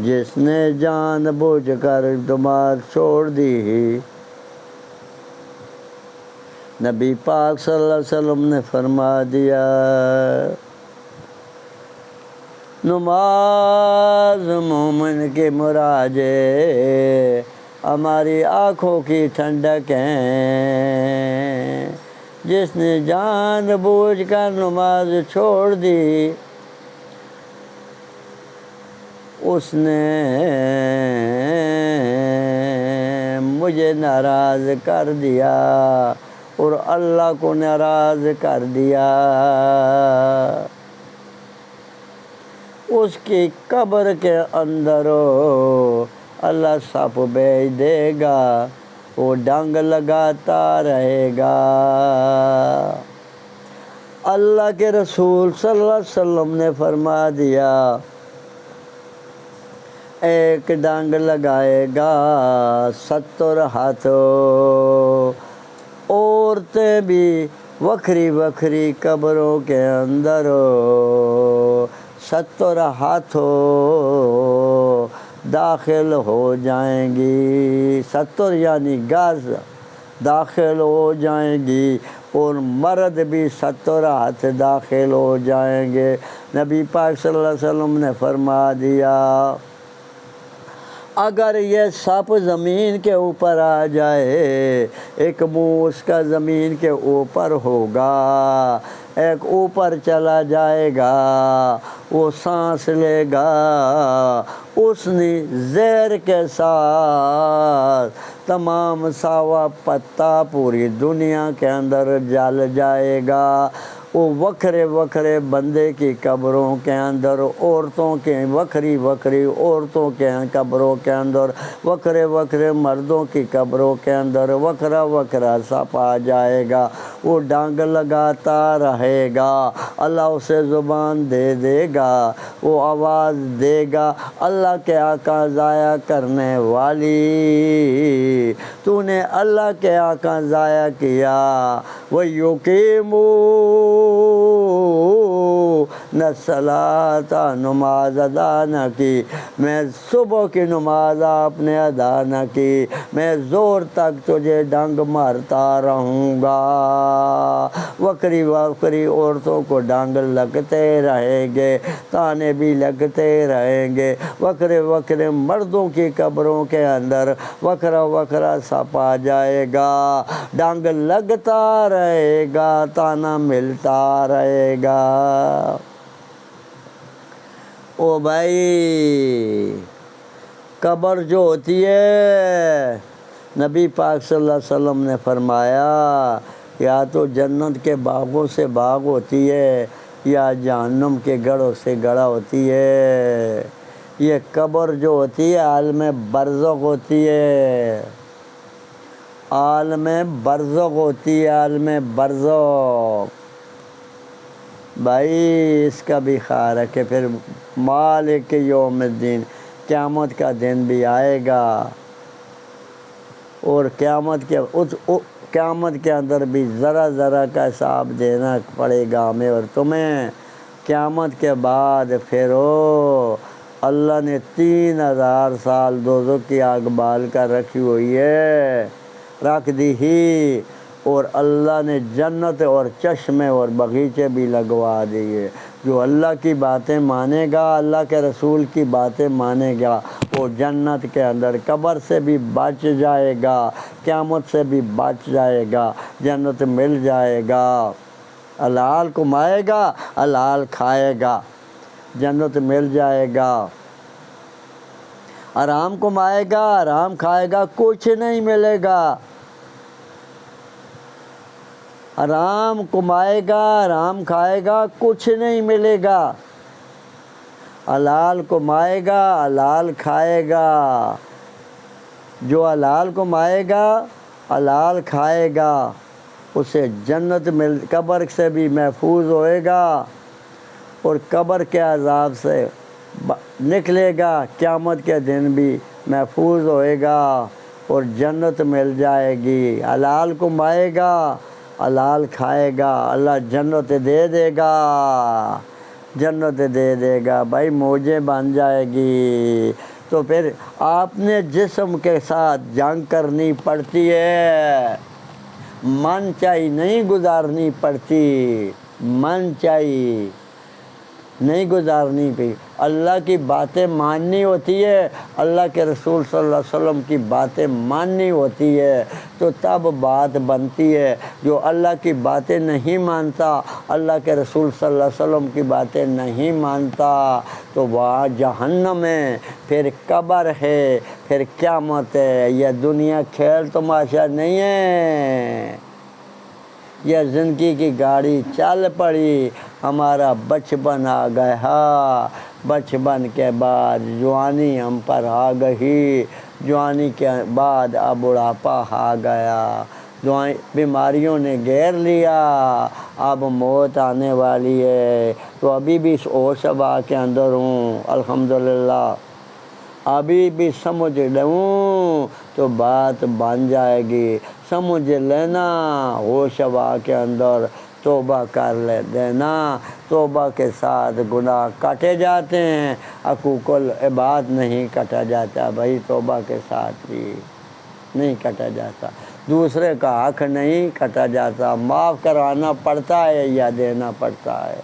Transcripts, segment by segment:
جس نے جان بوجھ کر نماز چھوڑ دی، نبی پاک صلی اللہ علیہ وسلم نے فرما دیا نماز مومن کی مراد ہے، ہماری آنکھوں کی ٹھنڈک ہے۔ جس نے جان بوجھ کر نماز چھوڑ دی، اس نے مجھے ناراض کر دیا اور اللہ کو ناراض کر دیا۔ اس کی قبر کے اندر اللہ سانپ بھیج دے گا، وہ ڈنگ لگاتا رہے گا۔ اللہ کے رسول صلی اللہ علیہ وسلم نے فرما دیا ایک ڈنگ لگائے گا 70 ہاتھ، عورتیں بھی وکھری وکھری قبروں کے اندر 70 ہاتھوں داخل ہو جائیں گی، 70 یعنی گز داخل ہو جائیں گی، اور مرد بھی 70 ہاتھ داخل ہو جائیں گے۔ نبی پاک صلی اللہ علیہ وسلم نے فرما دیا اگر یہ سانپ زمین کے اوپر آ جائے، ایک منہ اس کا زمین کے اوپر ہوگا، ایک اوپر چلا جائے گا، وہ سانس لے گا، اس نے زہر کے ساتھ تمام ساوا پتا پوری دنیا کے اندر جل جائے گا۔ وہ وکھرے وکھرے بندے کی قبروں کے اندر، عورتوں کے وکھری وکھری عورتوں کے قبروں کے اندر، وکھرے وکھرے مردوں کی قبروں کے اندر وکھرا وکھرا سانپ آ جائے گا، وہ ڈانگ لگاتا رہے گا، اللہ اسے زبان دے دے گا، وہ آواز دے گا اللہ کے آقا ضائع کرنے والی، تو نے اللہ کے آقا ضائع کیا۔ وَيُقِيمُونَ الصَّلَاةَ، نماز ادا نہ کی، میں صبح کی نماز آپ نے ادا نہ کی، میں زور تک تجھے ڈنگ مارتا رہوں گا۔ وکری وکری عورتوں کو ڈنگ لگتے رہیں گے، تانے بھی لگتے رہیں گے، وکرے وکرے مردوں کی قبروں کے اندر وکرا وکرا سانپ آ جائے گا، ڈنگ لگتا رہے گا، تانا ملتا رہے گا۔ او بھائی، قبر جو ہوتی ہے، نبی پاک صلی اللہ علیہ وسلم نے فرمایا یا تو جنت کے باغوں سے باغ ہوتی ہے یا جہنم کے گڑھوں سے گڑھا ہوتی ہے۔ یہ قبر جو ہوتی ہے عالم برزخ ہوتی ہے، عالم برزخ ہوتی ہے، عالم برزخ۔ بھائی اس کا بھی خیال رکھے، پھر مالک یوم الدین، قیامت کا دن بھی آئے گا، اور قیامت کے اندر بھی ذرا ذرا کا حساب دینا پڑے گا ہمیں اور تمہیں۔ قیامت کے بعد پھر اللہ نے 3000 سال دوزخ کی آگ بال کر رکھی ہوئی ہے، رکھ دی ہی، اور اللہ نے جنت اور چشمے اور باغیچے بھی لگوا دیے۔ جو اللہ کی باتیں مانے گا، اللہ کے رسول کی باتیں مانے گا، وہ جنت کے اندر قبر سے بھی بچ جائے گا، قیامت سے بھی بچ جائے گا، جنت مل جائے گا، حلال کمائے گا، حلال کھائے گا، جنت مل جائے گا۔ حرام کمائے گا، حرام کھائے گا، کچھ نہیں ملے گا۔ حرام کمائے گا، حرام کھائے گا، کچھ نہیں ملے گا۔ حلال کمائے گا، حلال کھائے گا، جو حلال کمائے گا، حلال کھائے گا، اسے جنت قبر سے بھی محفوظ ہوئے گا، اور قبر کے عذاب سے نکلے گا، قیامت کے دن بھی محفوظ ہوئے گا، اور جنت مل جائے گی۔ حلال کمائے گا، حلال کھائے گا، اللہ جنت دے دے گا۔ جنت دے دے گا بھائی، موجیں بن جائے گی۔ تو پھر آپ نے جسم کے ساتھ جنگ کرنی پڑتی ہے، من چاہی نہیں گزارنی پڑتی، من چاہی نہیں گزارنی پڑی۔ اللہ کی باتیں ماننی ہوتی ہے، اللہ کے رسول صلی اللہ علیہ وسلم کی باتیں ماننی ہوتی ہے، تو تب بات بنتی ہے۔ جو اللہ کی باتیں نہیں مانتا، اللہ کے رسول صلی اللہ علیہ وسلم کی باتیں نہیں مانتا، تو وہاں جہنم ہے، پھر قبر ہے، پھر قیامت ہے۔ یہ دنیا کھیل تماشا نہیں ہے، یہ زندگی کی گاڑی چل پڑی۔ ہمارا بچپن آ گیا، بچپن کے بعد جوانی ہم پر آ گئی، جوانی کے بعد اب بڑھاپا آ گیا، بیماریوں نے گھیر لیا، اب موت آنے والی ہے۔ تو ابھی بھی اس ہوش ابا کے اندر ہوں، الحمدللہ ابھی بھی سمجھ لوں تو بات بن جائے گی۔ سمجھ لینا، ہوش ابا کے اندر توبہ کر لے دینا، توبہ کے ساتھ گناہ کٹے جاتے ہیں، حقوق العباد نہیں کٹا جاتا بھائی، توبہ کے ساتھ بھی نہیں کٹا جاتا، دوسرے کا حق نہیں کٹا جاتا، معاف کروانا پڑتا ہے یا دینا پڑتا ہے۔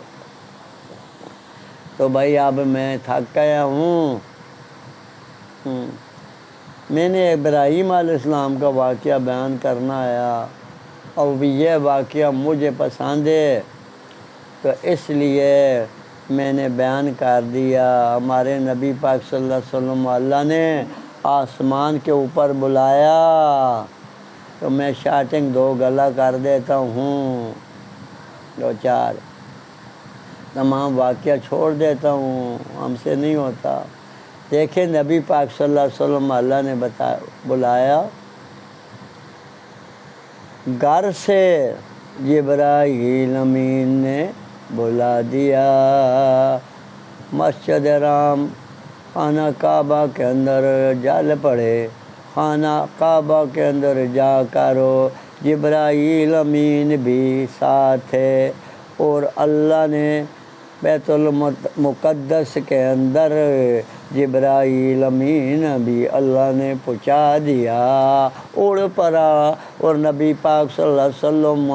تو بھائی اب میں تھک گیا ہوں۔ میں نے ابراہیم علیہ السلام کا واقعہ بیان کرنا آیا، اور یہ واقعہ مجھے پسند ہے تو اس لیے میں نے بیان کر دیا۔ ہمارے نبی پاک صلی اللہ علیہ وسلم اللہ نے آسمان کے اوپر بلایا، تو میں شارٹنگ 2 گلا کر دیتا ہوں، 2-4 تمام واقعہ چھوڑ دیتا ہوں، ہم سے نہیں ہوتا۔ دیکھیں نبی پاک صلی اللہ علیہ وسلم اللہ نے بلایا، گھر سے جبرائیل امین نے بلا دیا، مسجد حرام خانہ کعبہ کے اندر جل پڑے، خانہ کعبہ کے اندر جا کر جبرائیل امین بھی ساتھ ہے، اور اللہ نے بیت المقدس کے اندر جبرائیل امین بھی اللہ نے پہنچا دیا، اڑ پڑا، اور نبی پاک صلی اللہ علیہ وسلم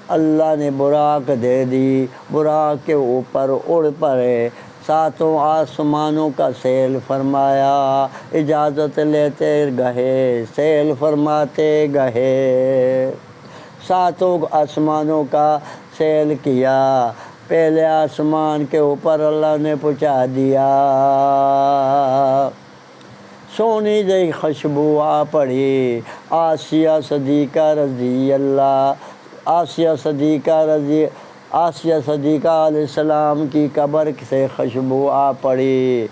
اللہ نے براق دے دی، براق کے اوپر اڑ پڑے، 7 آسمانوں کا سیل فرمایا، اجازت لیتے گئے، سیل فرماتے گئے، 7 آسمانوں کا سیل کیا، پہلے آسمان کے اوپر اللہ نے پہنچا دیا، سونی جی خوشبو آ پڑی، آسیہ صدیقہ رضی اللہ، آسیہ صدیقہ علیہ السلام کی قبر سے خوشبو آ پڑی،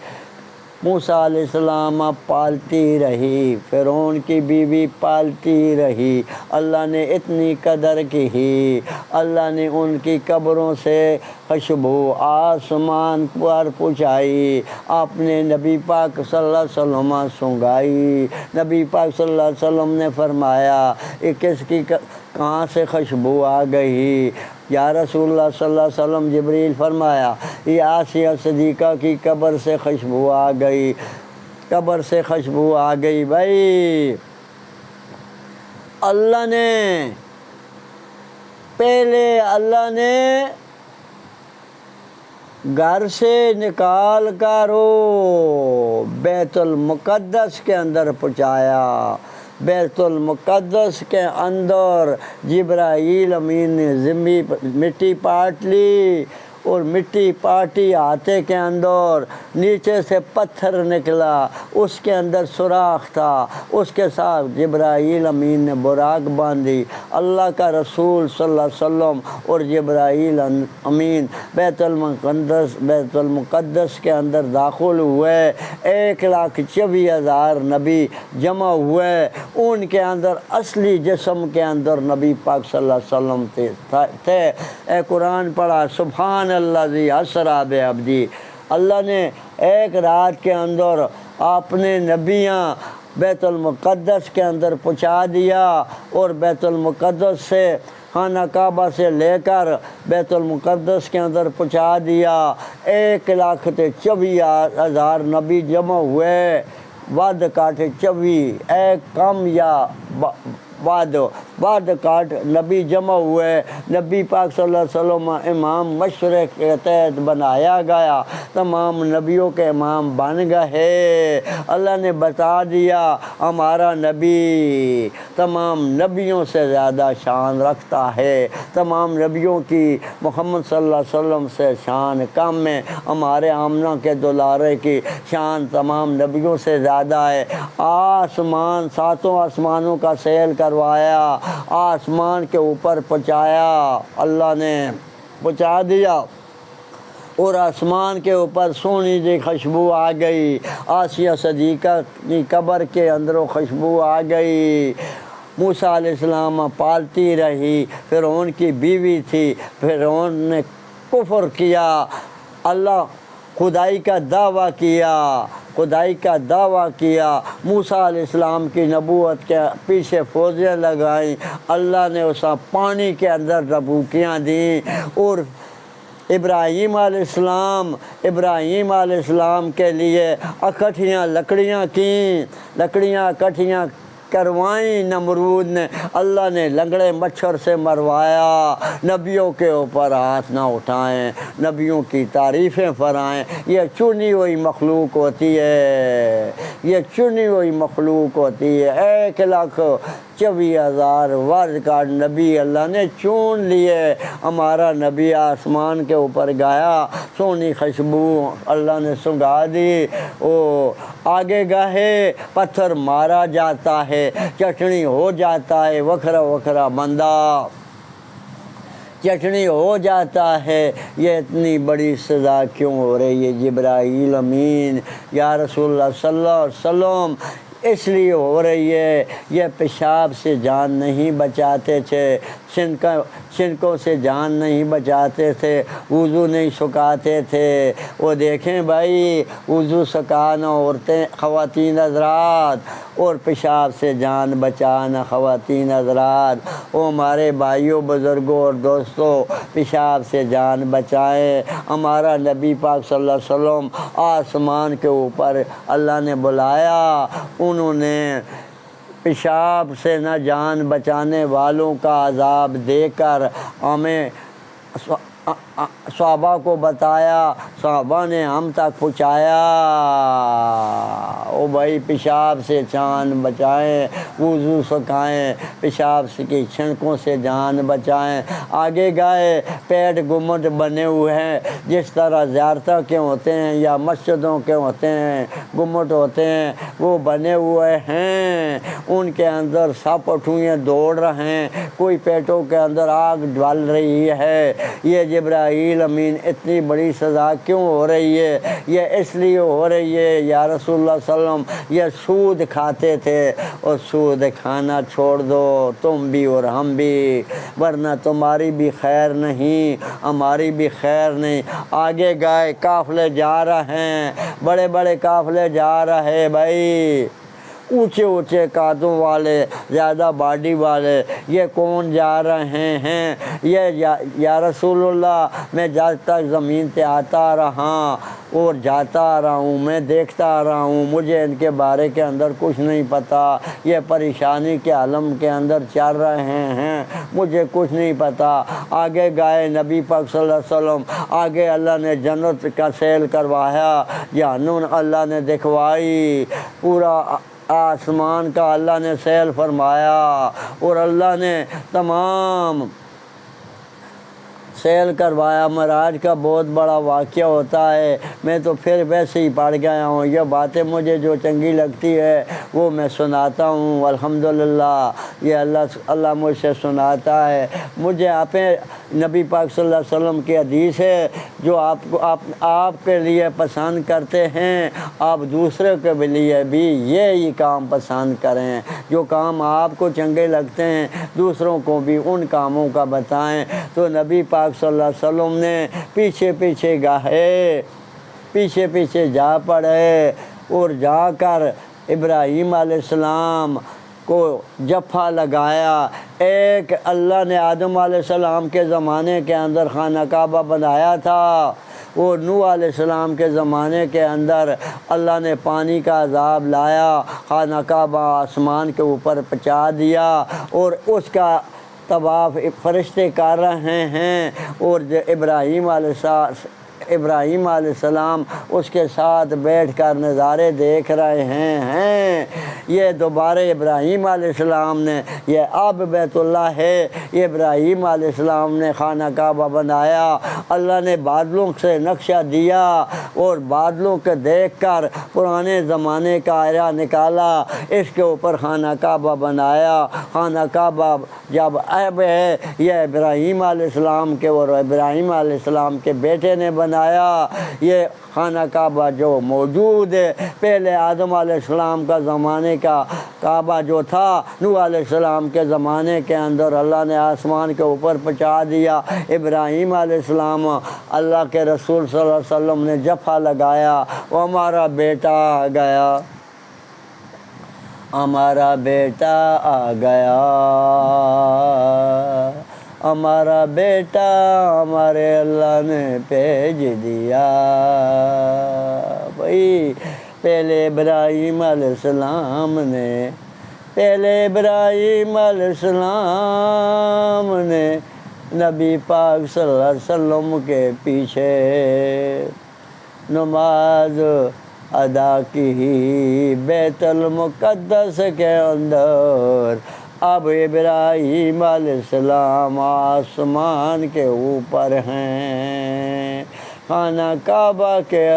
موسیٰ علیہ السلام پالتی رہی، فرعون کی بیوی پالتی رہی، اللہ نے اتنی قدر کی، اللہ نے ان کی قبروں سے خوشبو آسمان پر پہنچائی، اپنے نبی پاک صلی اللہ علیہ وسلم سنگائی، نبی پاک صلی اللہ علیہ وسلم نے فرمایا کہ کس کی کہاں سے خوشبو آ گئی؟ یا رسول اللہ صلی اللہ علیہ وسلم، جبریل فرمایا یہ آسیہ صدیقہ کی قبر سے خوشبو آ گئی، قبر سے خوشبو آ گئی۔ بھائی اللہ نے پہلے گھر سے نکال کر بیت المقدس کے اندر پہنچایا، بیت المقدس کے اندر جبرائیل امین نے مٹی پاٹ لی، اور مٹی پاٹی آتے کے اندر نیچے سے پتھر نکلا، اس کے اندر سوراخ تھا، اس کے ساتھ جبرائیل امین نے براق باندھی، اللہ کا رسول صلی اللہ علیہ وسلم اور جبرائیل امین بیت المقدس کے اندر داخل ہوئے، 1,24,000 نبی جمع ہوئے، ان کے اندر اصلی جسم کے اندر نبی پاک صلی اللہ علیہ وسلم تھے۔ اے قرآن پڑھا، سبحان اللہ ذی اسریٰ بعبدہ، اللہ نے ایک رات کے اندر اپنے نبیاں بیت المقدس کے اندر پہنچا دیا، اور بیت المقدس سے خانہ کعبہ سے لے کر بیت المقدس کے اندر پہنچا دیا۔ 1,24,000 نبی جمع ہوئے، ود کاٹ 24 ایک کم یا بعد کاٹ نبی جمع ہوئے۔ نبی پاک صلی اللہ علیہ وسلم امام مشرق کے تحت بنایا گیا، تمام نبیوں کے امام بن گئے۔ اللہ نے بتا دیا ہمارا نبی تمام نبیوں سے زیادہ شان رکھتا ہے، تمام نبیوں کی محمد صلی اللہ علیہ وسلم سے شان کم ہے، ہمارے آمنہ کے دلارے کی شان تمام نبیوں سے زیادہ ہے۔ آسمان، 7 آسمانوں کا سیل کروایا، آسمان کے اوپر پہنچایا، اللہ نے پہنچا دیا، اور آسمان کے اوپر سونی جی خوشبو آ گئی۔ آسیہ صدیقہ کی قبر کے اندر وہ خوشبو آ گئی۔ موسیٰ علیہ السلام پالتی رہی، فرعون کی بیوی تھی، فرعون نے کفر کیا، اللہ خدائی کا دعویٰ کیا، موسیٰ علیہ السلام کی نبوت کے پیچھے فوجیں لگائیں، اللہ نے اسے پانی کے اندر ڈبوکیاں دیں، اور ابراہیم علیہ السلام کے لیے اکٹھیاں لکڑیاں اکٹھیاں کروائیں نمرود نے، اللہ نے لنگڑے مچھر سے مروایا۔ نبیوں کے اوپر ہاتھ نہ اٹھائیں، نبیوں کی تعریفیں فرمائیں، یہ چنی ہوئی مخلوق ہوتی ہے، 1,24,000 ورد کا نبی اللہ نے چون لیے۔ ہمارا نبی آسمان کے اوپر گیا، سونی خوشبو اللہ نے سنگھا دی، آگے گئے پتھر مارا جاتا ہے، چٹنی ہو جاتا ہے، وکھرا بندہ چٹنی ہو جاتا ہے۔ یہ اتنی بڑی سزا کیوں ہو رہی ہے جبرائیل امین یا رسول اللہ صلی اللہ علیہ وسلم؟ اس لیے ہو رہی ہے، یہ پیشاب سے جان نہیں بچاتے تھے، چھنکوں سے جان نہیں بچاتے تھے، وضو نہیں سکھاتے تھے۔ وہ دیکھیں بھائی، وضو سکھانا عورتیں خواتین حضرات، اور پیشاب سے جان بچانا خواتین حضرات۔ وہ ہمارے بھائیوں، بزرگوں اور دوستوں، پیشاب سے جان بچائیں۔ ہمارا نبی پاک صلی اللہ علیہ وسلم آسمان کے اوپر اللہ نے بلایا، انہوں نے پیشاب سے نہ جان بچانے والوں کا عذاب دے کر ہمیں صحابہ کو بتایا، صحابہ نے ہم تک پہنچایا۔ او بھائی، پیشاب سے جان بچائیں، وضو سکھائیں، پیشاب کی چھنکوں سے جان بچائیں۔ آگے گئے، پیٹ گمٹ بنے ہوئے ہیں، جس طرح زیارتوں کے ہوتے ہیں یا مسجدوں کے ہوتے ہیں، گمٹ ہوتے ہیں، وہ بنے ہوئے ہیں، ان کے اندر سپ اٹھوئیں دوڑ رہے ہیں، کوئی پیٹوں کے اندر آگ ڈال رہی ہے۔ یہ جبرائیل امین، اتنی بڑی سزا کیوں ہو رہی ہے؟ یہ اس لیے ہو رہی ہے یا رسول اللہ صلی اللہ علیہ وسلم، یہ سود کھاتے تھے، اور سود کھانا چھوڑ دو تم بھی اور ہم بھی، ورنہ تمہاری بھی خیر نہیں، ہماری بھی خیر نہیں۔ آگے گئے، قافلے جا رہے ہیں، بڑے بڑے قافلے جا رہے ہیں بھائی، اونچے قدوں والے، زیادہ باڈی والے، یہ کون جا رہے ہیں؟ یہ یا رسول اللہ، میں جب تک زمین پہ آتا رہا اور جاتا رہا ہوں، میں دیکھتا رہا ہوں، مجھے ان کے بارے کے اندر کچھ نہیں پتہ، یہ پریشانی کے عالم کے اندر چل رہے ہیں، مجھے کچھ نہیں پتہ۔ آگے گئے نبی پاک صلی اللہ علیہ وسلم، آگے اللہ نے جنت کا سیل کروایا، جہنم اللہ نے دکھوائی، پورا آسمان کا اللہ نے سیل فرمایا، اور اللہ نے تمام سیل کروایا۔ معراج کا بہت بڑا واقعہ ہوتا ہے، میں تو پھر ویسے ہی پڑھ گیا ہوں، یہ باتیں مجھے جو چنگی لگتی ہے وہ میں سناتا ہوں، الحمدللہ یہ اللہ مجھ سے سناتا ہے۔ مجھے نبی پاک صلی اللہ علیہ وسلم کی حدیث ہے، جو آپ کے لیے پسند کرتے ہیں، آپ دوسرے کے لیے بھی یہی کام پسند کریں، جو کام آپ کو چنگے لگتے ہیں دوسروں کو بھی ان کاموں کا بتائیں۔ تو نبی پاک صلی اللہ علیہ وسلم نے پیچھے پیچھے جا پڑے، اور جا کر ابراہیم علیہ السلام کو جفا لگایا، ایک اللہ نے آدم علیہ السلام کے زمانے کے اندر خانہ کعبہ بنایا تھا، وہ نوح علیہ السلام کے زمانے کے اندر اللہ نے پانی کا عذاب لایا، خانہ کعبہ آسمان کے اوپر پہنچا دیا، اور اس کا طواف فرشتے کر رہے ہیں، اور ابراہیم علیہ السلام اس کے ساتھ بیٹھ کر نظارے دیکھ رہے ہیں۔ یہ دوبارہ ابراہیم علیہ السلام نے، یہ اب بیت اللہ ہے، یہ ابراہیم علیہ السلام نے خانہ کعبہ بنایا، اللہ نے بادلوں سے نقشہ دیا اور بادلوں کو دیکھ کر پرانے زمانے کا آئرہ نکالا، اس کے اوپر خانہ کعبہ بنایا۔ خانہ کعبہ جب اب ہے یہ ابراہیم علیہ السلام کے اور ابراہیم علیہ السلام کے بیٹے نے بنایا۔ یہ خانہ کعبہ جو موجود ہے، پہلے آدم علیہ السلام کا زمانے کا کعبہ جو تھا، نوح علیہ السلام کے زمانے کے اندر اللہ نے آسمان کے اوپر پہنچا دیا۔ ابراہیم علیہ السلام، اللہ کے رسول صلی اللہ علیہ وسلم نے جفا لگایا، وہ ہمارا بیٹا آ گیا، ہمارا بیٹا آ گیا، ہمارا بیٹا ہمارے اللہ نے بھیج دیا۔ بھائی پہلے ابراہیم علیہ السلام نے نبی پاک صلی اللہ علیہ وسلم کے پیچھے نماز ادا کی بیت المقدس کے اندر۔ اب ابراہیم علیہ السلام آسمان کے اوپر ہیں، خانہ کعبہ کے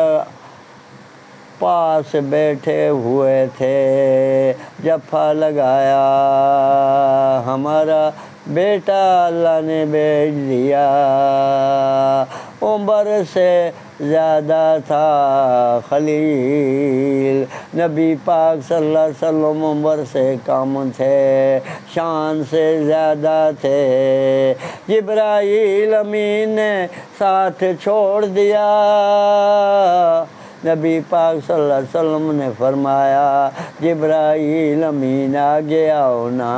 پاس بیٹھے ہوئے تھے، جفا لگایا، ہمارا بیٹا اللہ نے بھیج دیا۔ عمر سے زیادہ تھا خلیل، نبی پاک صلی اللہ علیہ وسلم عمر سے کم تھے، شان سے زیادہ تھے۔ جبرائیل امین نے ساتھ چھوڑ دیا، نبی پاک صلی اللہ علیہ وسلم نے فرمایا جبرائیل امین آگے آؤ نا،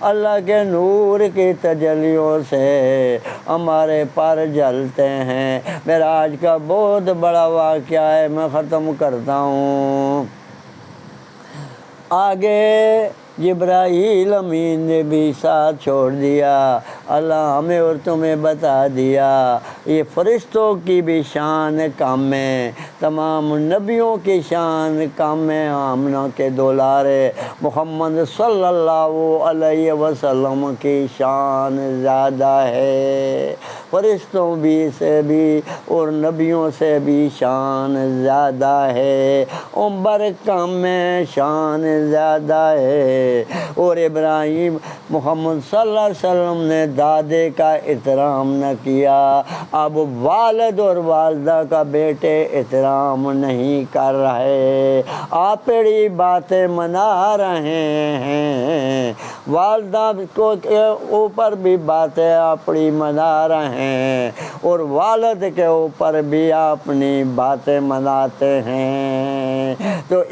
اللہ کے نور کی تجلیوں سے ہمارے پر جلتے ہیں۔ معراج کا بہت بڑا واقعہ ہے، میں ختم کرتا ہوں۔ آگے جبرائیل امین نے بھی ساتھ چھوڑ دیا، اللہ ہمیں اور تمہیں بتا دیا یہ فرشتوں کی بھی شان کم ہے، تمام نبیوں کی شان کم ہے، آمنہ کے دولارے محمد صلی اللہ علیہ وسلم کی شان زیادہ ہے، فرشتوں بھی سے بھی اور نبیوں سے بھی شان زیادہ ہے، عمر کم ہے، شان زیادہ ہے۔ اور ابراہیم محمد صلی اللہ علیہ وسلم نے دادے کا احترام نہ کیا، اب والد اور والدہ کا بیٹے احترام نہیں کر رہے، آپڑی باتیں منا رہے ہیں، والدہ کو اوپر بھی باتیں اپنی منا رہے ہیں اور والد کے اوپر بھی اپنی باتیں مناتے ہیں۔ تو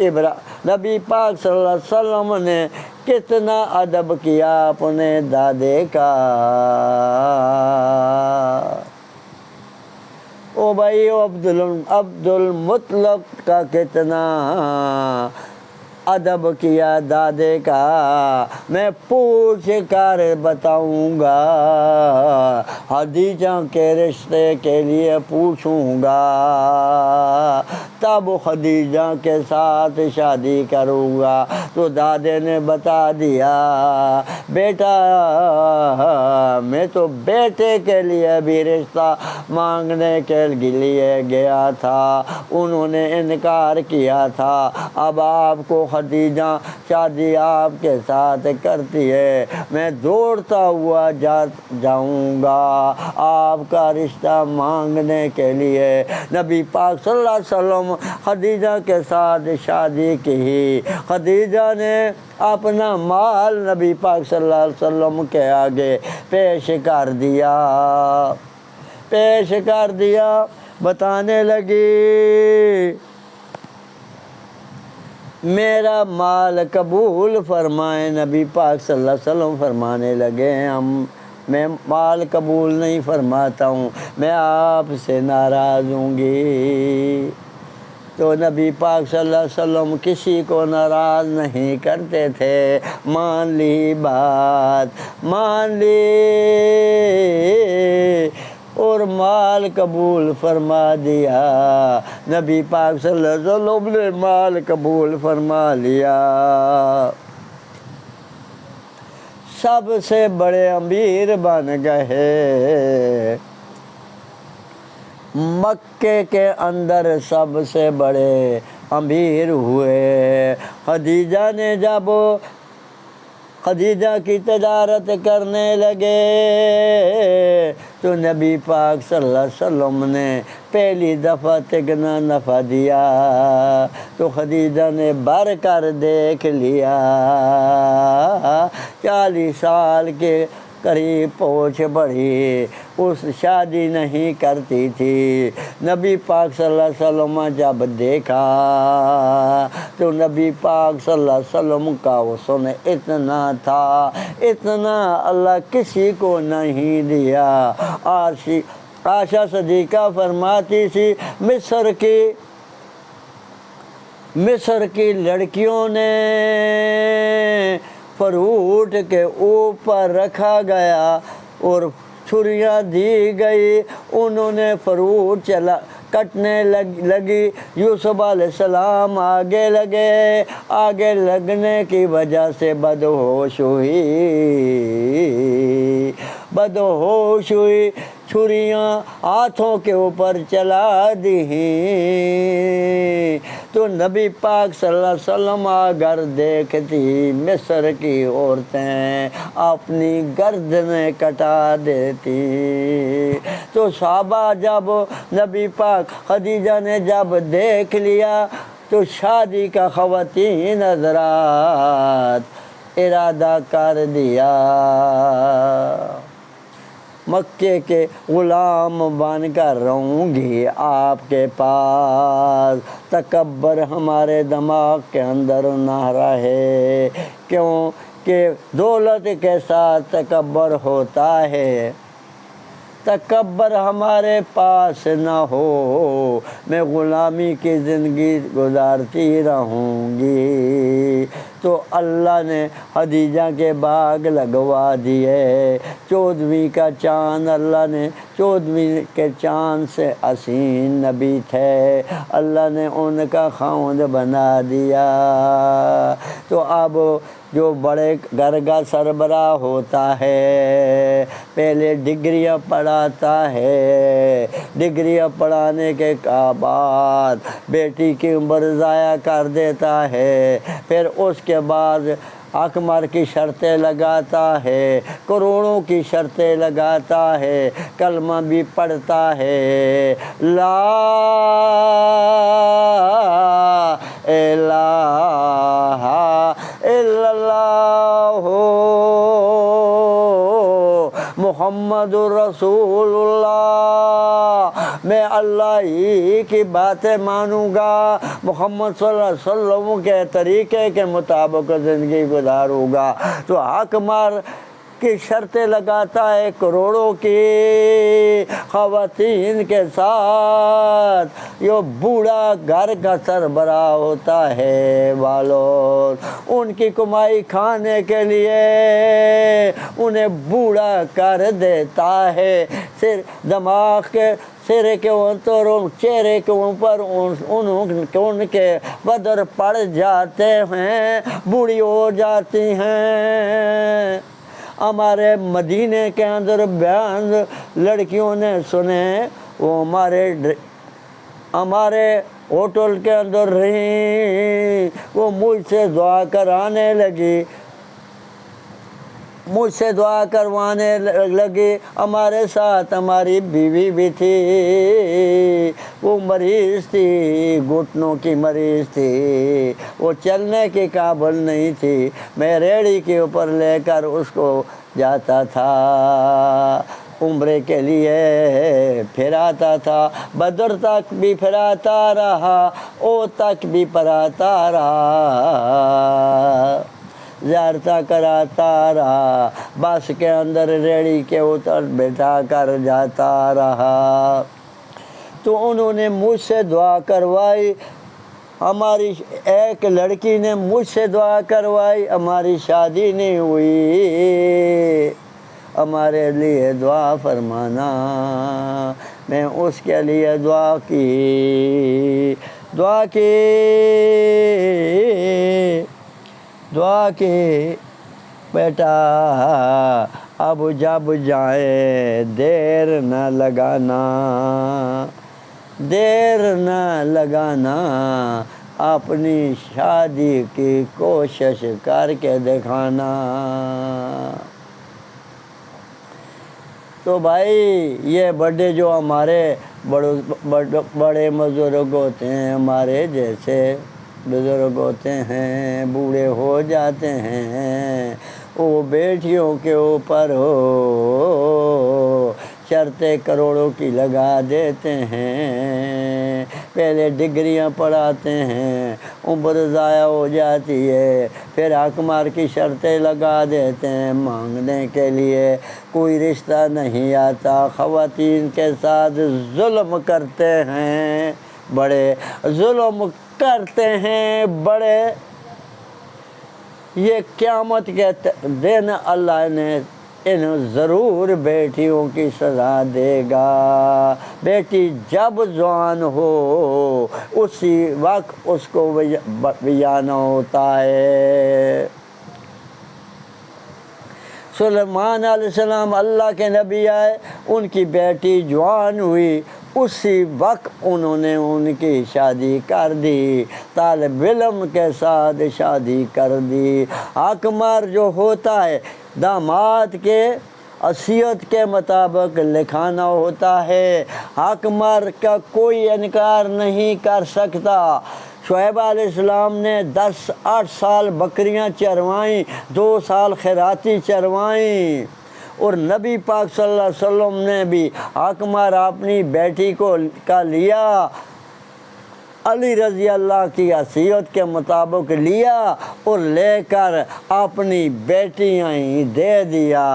نبی پاک صلی اللہ علیہ وسلم نے کتنا ادب کیا اپنے دادے کا، او بھائی عبد المطلب کا کتنا ادب کیا دادے کا، میں پوچھ کر بتاؤں گا، خدیجہ کے رشتے کے لیے پوچھوں گا، تب خدیجہ کے ساتھ شادی کروں گا۔ تو دادے نے بتا دیا بیٹا میں تو بیٹے کے لیے بھی رشتہ مانگنے کے لیے گیا تھا، انہوں نے انکار کیا تھا، اب آپ کو خدیجہ شادی آپ کے ساتھ کرتی ہے، میں دوڑتا ہوا جاؤں گا آپ کا رشتہ مانگنے کے لیے۔ نبی پاک صلی اللہ علیہ وسلم خدیجہ کے ساتھ شادی کی، خدیجہ نے اپنا مال نبی پاک صلی اللہ علیہ وسلم کے آگے پیش کر دیا، بتانے لگی میرا مال قبول فرمائیں۔ نبی پاک صلی اللہ علیہ وسلم فرمانے لگے میں مال قبول نہیں فرماتا ہوں، میں آپ سے ناراض ہوں گی۔ تو نبی پاک صلی اللہ علیہ وسلم کسی کو ناراض نہیں کرتے تھے۔ مان لی بات، مان لی اور مال قبول فرما دیا۔ نبی پاک صلی اللہ علیہ وسلم نے مال قبول فرما لیا۔ سب سے بڑے امیر بن گئے، مکے کے اندر سب سے بڑے امیر ہوئے۔ خدیجہ کی تجارت کرنے لگے تو نبی پاک صلی اللہ علیہ وسلم نے پہلی دفعہ تگنا نفع دیا تو خدیجہ نے بھر کر دیکھ لیا۔ 40 سال کے قریب پہنچ بڑھی، اس شادی نہیں کرتی تھی۔ نبی پاک صلی اللہ علیہ وسلم جب دیکھا تو نبی پاک صلی اللہ علیہ وسلم کا حسن اتنا تھا، اتنا اللہ کسی کو نہیں دیا۔ عائشہ صدیقہ فرماتی تھی مصر کی لڑکیوں نے فروٹ کے اوپر رکھا گیا اور چھریاں دی گئی، انہوں نے فروٹ کٹنے لگی۔ یوسف علیہ السلام آگے لگے، آگے لگنے کی وجہ سے بدہوش ہوئی، چھریاں ہاتھوں کے اوپر چلا دی تو نبی پاک صلی اللہ علیہ وسلم اگر دیکھتی مصر کی عورتیں اپنی گردنیں کٹا دیتی۔ تو صحابہ جب نبی پاک خدیجہ نے جب دیکھ لیا تو شادی کا خواتین حضرات ارادہ کر دیا، مکے کے غلام بن کر رہوں گی آپ کے پاس۔ تکبر ہمارے دماغ کے اندر نہ رہے، کیوں کہ دولت کے ساتھ تکبر ہوتا ہے۔ تکبر ہمارے پاس نہ ہو، میں غلامی کی زندگی گزارتی رہوں گی۔ تو اللہ نے خدیجہ کے باغ لگوا دیے۔ 14ویں کا چاند، اللہ نے 14ویں کے چاند سے حسین نبی تھے، اللہ نے ان کا خاوند بنا دیا۔ تو اب جو بڑے گھر کا سربراہ ہوتا ہے پہلے ڈگریاں پڑھاتا ہے، ڈگریاں پڑھانے کے بعد بیٹی کی عمر ضائع کر دیتا ہے، پھر اس کے بعد اکمر کی شرطیں لگاتا ہے، کروڑوں کی شرطیں لگاتا ہے، کلمہ بھی پڑھتا ہے، لا الہ الا اللہ محمد رسول اللہ، میں اللہ ہی کی باتیں مانوں گا، محمد صلی اللہ علیہ وسلم کے طریقے کے مطابق زندگی گزاروں گا۔ تو حق مار کی شرطیں لگاتا ہے، کروڑوں کی خواتین کے ساتھ۔ یہ بوڑھا گھر کا سربراہ ہوتا ہے والوں، ان کی کمائی کھانے کے لیے انہیں بوڑھا کر دیتا ہے، صرف دماغ کے سرے کے اوپر چہرے کے اوپر ان کے بدر پڑ جاتے ہیں، بوڑھی ہو جاتی ہیں۔ ہمارے مدینے کے اندر بیان لڑکیوں نے سنے، وہ ہمارے ہوٹل کے اندر رہی، وہ مجھ سے دعا کرانے لگی، مجھ سے دعا کروانے لگی۔ ہمارے ساتھ ہماری بیوی بھی تھی، وہ مریض تھی، گھٹنوں کی مریض تھی، وہ چلنے کے قابل نہیں تھی، میں ریڑھی کے اوپر لے کر اس کو جاتا تھا، عمرے کے لیے پھر آتا تھا، بدر تک بھی پھر آتا رہا، او تک بھی پر آتا رہا، زیارتہ کراتا رہا، بس کے اندر ریڑھی کے اوپر بٹھا کر جاتا رہا۔ تو انہوں نے مجھ سے دعا کروائی، ہماری ایک لڑکی نے مجھ سے دعا کروائی، ہماری شادی نہیں ہوئی، ہمارے لیے دعا فرمانا۔ میں اس کے لیے دعا کی، دعا کی بیٹا اب جب جائے دیر نہ لگانا، دیر نہ لگانا، اپنی شادی کی کوشش کر کے دکھانا۔ تو بھائی یہ بڑے جو ہمارے بڑے بزرگ ہوتے ہیں، ہمارے جیسے بزرگ ہوتے ہیں، بوڑھے ہو جاتے ہیں، وہ بیٹیوں کے اوپر شرطیں کروڑوں کی لگا دیتے ہیں، پہلے ڈگریاں پڑھاتے ہیں، عمر ضائع ہو جاتی ہے، پھر حق مار کی شرطیں لگا دیتے ہیں، مانگنے کے لیے کوئی رشتہ نہیں آتا، خواتین کے ساتھ ظلم کرتے ہیں، بڑے ظلم کرتے ہیں بڑے۔ یہ قیامت کے دن اللہ نے ان ضرور بیٹیوں کی سزا دے گا۔ بیٹی جب جوان ہو اسی وقت اس کو بیانا ہوتا ہے۔ سلیمان علیہ السلام اللہ کے نبی آئے، ان کی بیٹی جوان ہوئی، اسی وقت انہوں نے ان کی شادی کر دی، طالب علم کے ساتھ شادی کر دی۔ حق مہر جو ہوتا ہے داماد کے وصیت کے مطابق لکھانا ہوتا ہے، حق مہر کا کوئی انکار نہیں کر سکتا۔ شعیب علیہ السلام نے 8 سال بکریاں چروائیں، 2 سال خیراتی چروائیں، اور نبی پاک صلی اللہ علیہ وسلم نے بھی حق مہر اپنی بیٹی کا لیا، علی رضی اللہ کی وصیت کے مطابق لیا، اور لے کر اپنی بیٹیاں ہی دے دیا،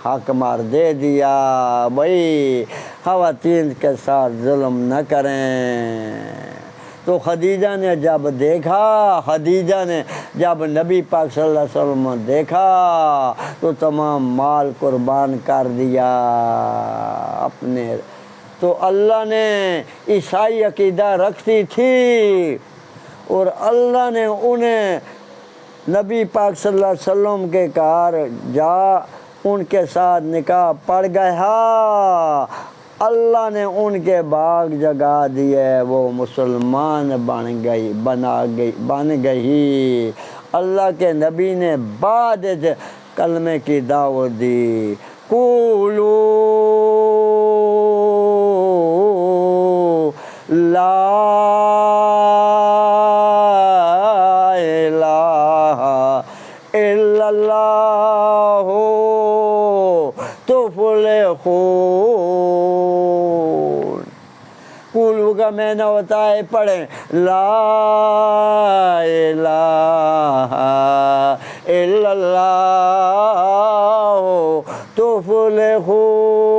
حق مہر دے دیا۔ بھائی خواتین کے ساتھ ظلم نہ کریں۔ تو خدیجہ نے جب دیکھا، جب نبی پاک صلی اللہ علیہ وسلم نے دیکھا تو تمام مال قربان کر دیا اپنے۔ تو اللہ نے عیسائی عقیدہ رکھتی تھی، اور اللہ نے انہیں نبی پاک صلی اللہ علیہ وسلم کے گھر جا ان کے ساتھ نکاح پڑ گیا، اللہ نے ان کے باغ جگا دیے، وہ مسلمان بن گئی۔ اللہ کے نبی نے بعد کلمے کی دعوت دی، قولوا لا الہ الا اللہ تفلحون۔ قولوا کا معنی ہوتا ہے پڑھیں، لا الہ الا اللہ تفلحون۔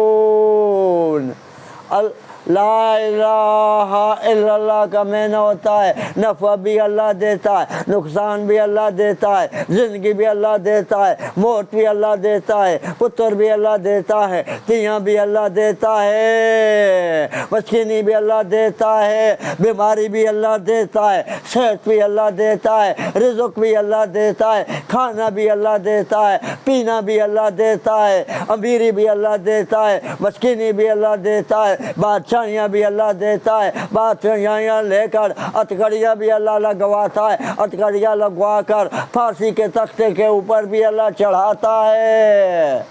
لا الہ الا اللہ کا معنی ہوتا ہے نفع بھی اللہ دیتا ہے، نقصان بھی اللہ دیتا ہے، زندگی بھی اللہ دیتا ہے، موت بھی اللہ دیتا ہے، پتر بھی اللہ دیتا ہے، تیاں بھی اللہ دیتا ہے، مسکینی بھی اللہ دیتا ہے، بیماری بھی اللہ دیتا ہے، صحت بھی اللہ دیتا ہے، رزق بھی اللہ دیتا ہے، کھانا بھی اللہ دیتا ہے، پینا بھی اللہ دیتا ہے، امیری بھی اللہ دیتا ہے، مسکینی بھی اللہ دیتا ہے، بادشاہیاں بھی اللہ دیتا ہے، بادشاہیاں لے کر ہتھکڑیاں بھی اللہ لگواتا ہے، ہتھکڑیاں لگوا کر پھانسی کے تختے کے اوپر بھی اللہ چڑھاتا ہے۔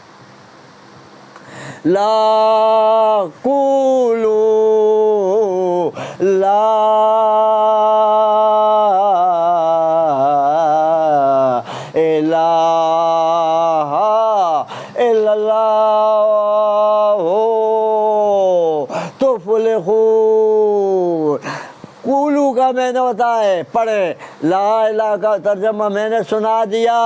لا قولوا لا الہ الا اللہ پھولو کا میں نے ہوتا ہے، پڑھے لا الہ کا ترجمہ میں نے سنا دیا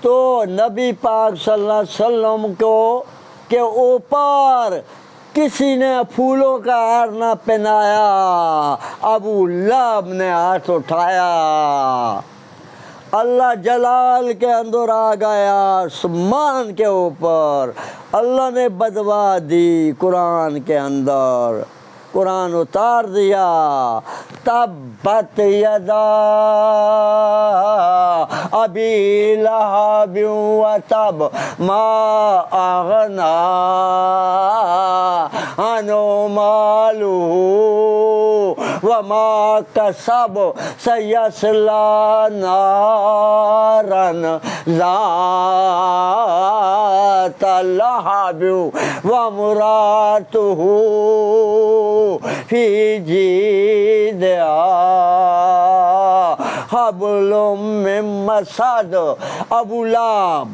تو نبی پاک صلی اللہ علیہ وسلم کو کے اوپر کسی نے پھولوں کا ہار نہ پہنایا، ابو لہب نے ہاتھ اٹھایا، اللہ جلال کے اندر آ گیا آسمان کے اوپر، اللہ نے بدوا دی قرآن کے اندر، قرآن اتار دیا، تبت یدا ابی لہب وتب ما اغنی عنہ مالہ وما کسب سیصلی نارا ذات لہب وامرأتہ فی جیدہا حبل من مسد۔ ابو لہب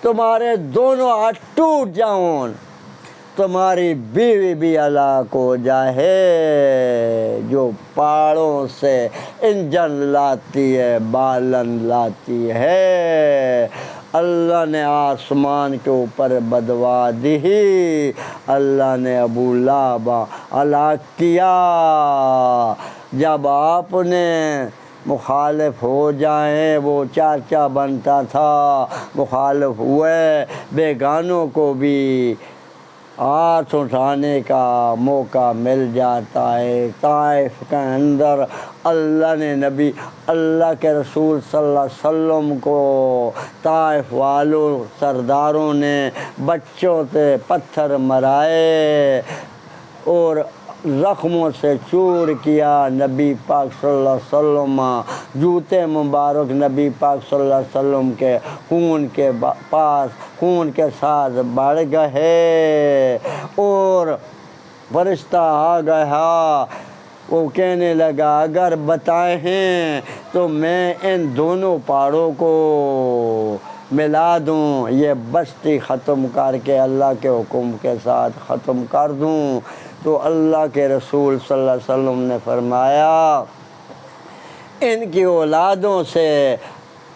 تمہارے دونوں ہاتھ ٹوٹ جاؤں، تمہاری بیوی بھی ہلاک ہو جائے، جو پہاڑوں سے انجن لاتی ہے، بالن لاتی ہے۔ اللہ نے آسمان کے اوپر بدوا دی، اللہ نے ابو لہب ہلاک کیا۔ جب آپ نے مخالف ہو جائیں، وہ چاچا بنتا تھا، مخالف ہوئے، بیگانوں کو بھی ہاتھ اٹھانے کا موقع مل جاتا ہے۔ طائف کے اندر اللہ نے اللہ کے رسول صلی اللہ علیہ وسلم کو طائف والوں سرداروں نے بچوں سے پتھر مرائے اور زخموں سے چور کیا۔ نبی پاک صلی اللہ علیہ وسلم جوتے مبارک نبی پاک صلی اللہ علیہ وسلم کے خون کے ساتھ بڑھ گئے، اور فرشتہ آ گیا، وہ کہنے لگا اگر بتائے ہیں تو میں ان دونوں پہاڑوں کو ملا دوں، یہ بستی ختم کر کے اللہ کے حکم کے ساتھ ختم کر دوں۔ تو اللہ کے رسول صلی اللہ علیہ وسلم نے فرمایا ان کی اولادوں سے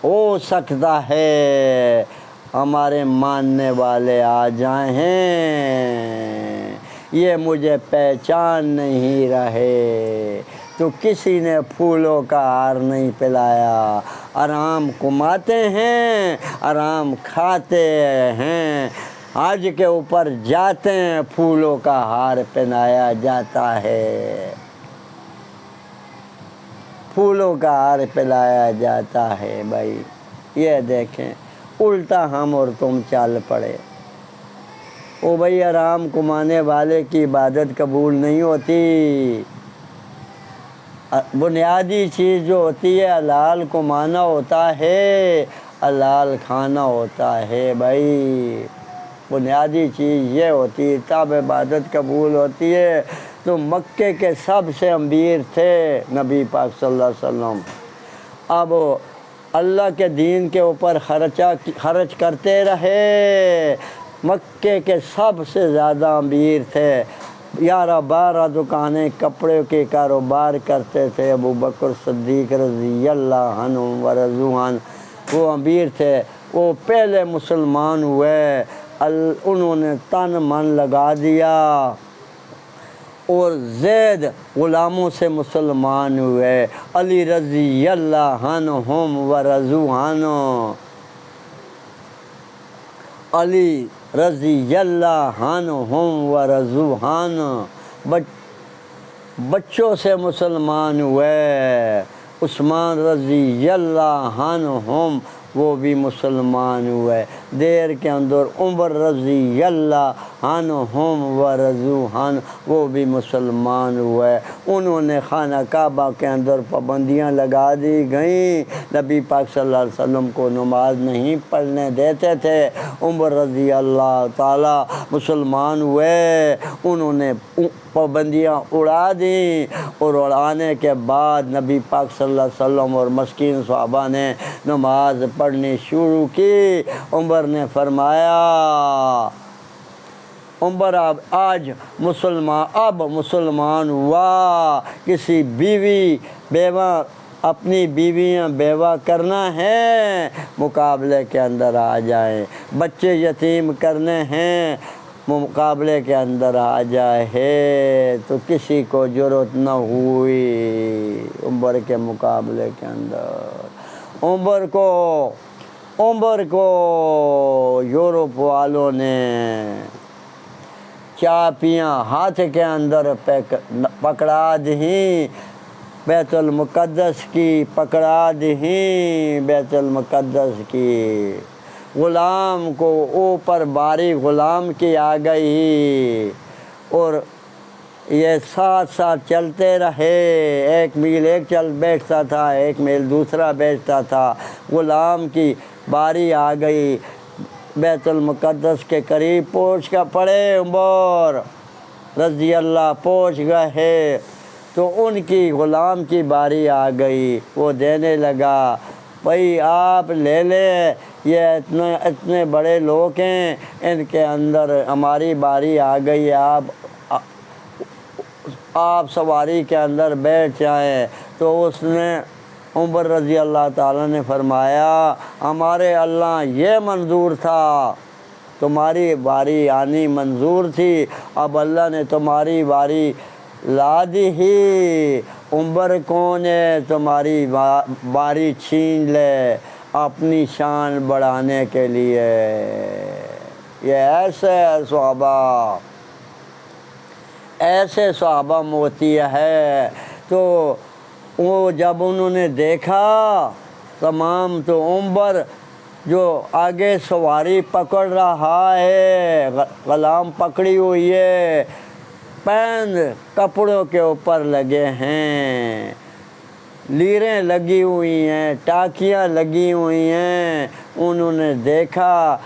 ہو سکتا ہے ہمارے ماننے والے آ جائیں ہیں، یہ مجھے پہچان نہیں رہے۔ تو کسی نے پھولوں کا ہار نہیں پلایا، آرام کماتے ہیں، آرام کھاتے ہیں، حج کے اوپر جاتے ہیں، پھولوں کا ہار پہنایا جاتا ہے، پھولوں کا ہار پہنایا جاتا ہے۔ بھائی یہ دیکھیں الٹا ہم اور تم چل پڑے۔ او بھائی آرام کمانے والے کی عبادت قبول نہیں ہوتی، بنیادی چیز جو ہوتی ہے حلال کمانا ہوتا ہے، حلال کھانا ہوتا ہے۔ بھائی بنیادی چیز یہ ہوتی ہے تب عبادت قبول ہوتی ہے۔ تو مکے کے سب سے امیر تھے نبی پاک صلی اللہ علیہ وسلم، اب اللہ کے دین کے اوپر خرچ کرتے رہے، مکے کے سب سے زیادہ امیر تھے، 11-12 دکانیں کپڑے کے کاروبار کرتے تھے۔ ابو بکر صدیق رضی اللہ عنہ ورضوا عنہ وہ امیر تھے، وہ پہلے مسلمان ہوئے، انہوں نے تن من لگا دیا اور زید غلاموں سے مسلمان ہوئے۔ علی رضی اللہ عنہم ورضوا عنہ، علی رضی اللہ عنہم ورضوا عنہ بچوں سے مسلمان ہوئے۔ عثمان رضی اللہ عنہم وہ بھی مسلمان ہوئے۔ دیر کے اندر عمر رضی اللہ عنہم ورضوا عنہ وہ بھی مسلمان ہوئے۔ انہوں نے خانہ کعبہ کے اندر پابندیاں لگا دی گئیں، نبی پاک صلی اللہ علیہ وسلم کو نماز نہیں پڑھنے دیتے تھے۔ عمر رضی اللہ تعالیٰ مسلمان ہوئے، انہوں نے پابندیاں اڑا دیں، اور اڑانے کے بعد نبی پاک صلی اللہ علیہ وسلم اور مسکین صحابہ نے نماز پڑھنی شروع کی۔ عمر نے فرمایا عمر آج مسلمان ہوا، کسی بیوی بیوہ اپنی بیویاں بیوہ کرنا ہے مقابلے کے اندر آ جائیں، بچے یتیم کرنے ہیں مقابلے کے اندر آ جائے تو کسی کو جرأت نہ ہوئی عمر کے مقابلے کے اندر۔ عمر کو یورپ والوں نے چابیاں ہاتھ کے اندر پکڑا دیں، بیت المقدس کی پکڑا دیں، بیت المقدس کی، غلام کو اوپر باری غلام کی آ گئی، اور یہ ساتھ چلتے رہے، 1 میل ایک چل بیٹھتا تھا، 1 میل دوسرا بیٹھتا تھا، غلام کی باری آ گئی، بیت المقدس کے قریب پہنچ کر پڑے عمر رضی اللہ پہنچ گئے تو ان کی غلام کی باری آ گئی، وہ دینے لگا، بھائی آپ لے لیں، یہ اتنے بڑے لوگ ہیں، ان کے اندر ہماری باری آ گئی، آپ سواری کے اندر بیٹھ جائیں۔ تو اس نے عمر رضی اللہ تعالیٰ نے فرمایا ہمارے اللہ یہ منظور تھا، تمہاری باری آنی منظور تھی، اب اللہ نے تمہاری باری لا دی ہی، عمر کون ہے تمہاری باری چھین لے اپنی شان بڑھانے کے لیے۔ یہ ایسے صحابہ موتیہ ہے۔ تو وہ جب انہوں نے دیکھا تمام، تو عمر جو آگے سواری پکڑ رہا ہے، غلام پکڑی ہوئی ہے، پین کپڑوں کے اوپر لگے ہیں، لیریں لگی ہوئی ہیں، ٹاکیاں لگی ہوئی ہیں، انہوں نے دیکھا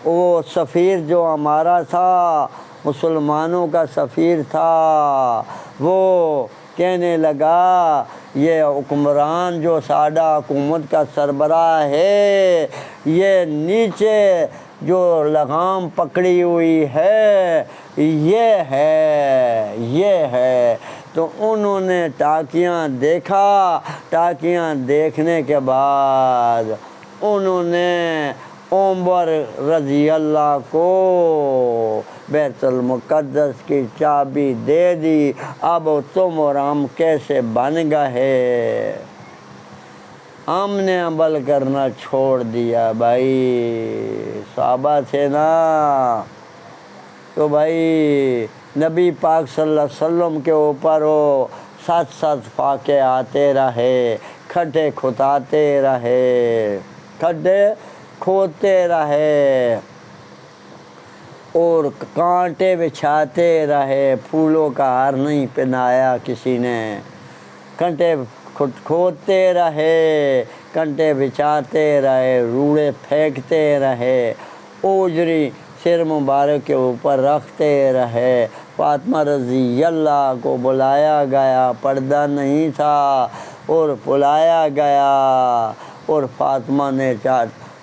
وہ سفیر جو ہمارا تھا، مسلمانوں کا سفیر تھا، وہ کہنے لگا یہ حکمران جو سادہ حکومت کا سربراہ ہے، یہ نیچے جو لگام پکڑی ہوئی ہے یہ ہے۔ تو انہوں نے ٹاکیاں دیکھا، ٹاکیاں دیکھنے کے بعد انہوں نے عمر رضی اللہ کو بیت المقدس کی چابی دے دی، اب تم اور ہم کیسے بن گئے، ہم نے عمل کرنا چھوڑ دیا۔ بھائی صحابہ تھے نا، تو بھائی نبی پاک صلی اللہ علیہ وسلم کے اوپر وہ 7 فاقے آتے رہے، کھڈے کھداتے رہے، کھڈے کھودتے رہے اور کانٹے بچھاتے رہے، پھولوں کا ہار نہیں پہنایا کسی نے، کانٹے کھودتے رہے، کانٹے بچھاتے رہے، روڑے پھینکتے رہے، اوجری سر مبارک کے اوپر رکھتے رہے۔ فاطمہ رضی اللہ کو بلایا گیا، پردہ نہیں تھا، اور بلایا گیا اور فاطمہ نے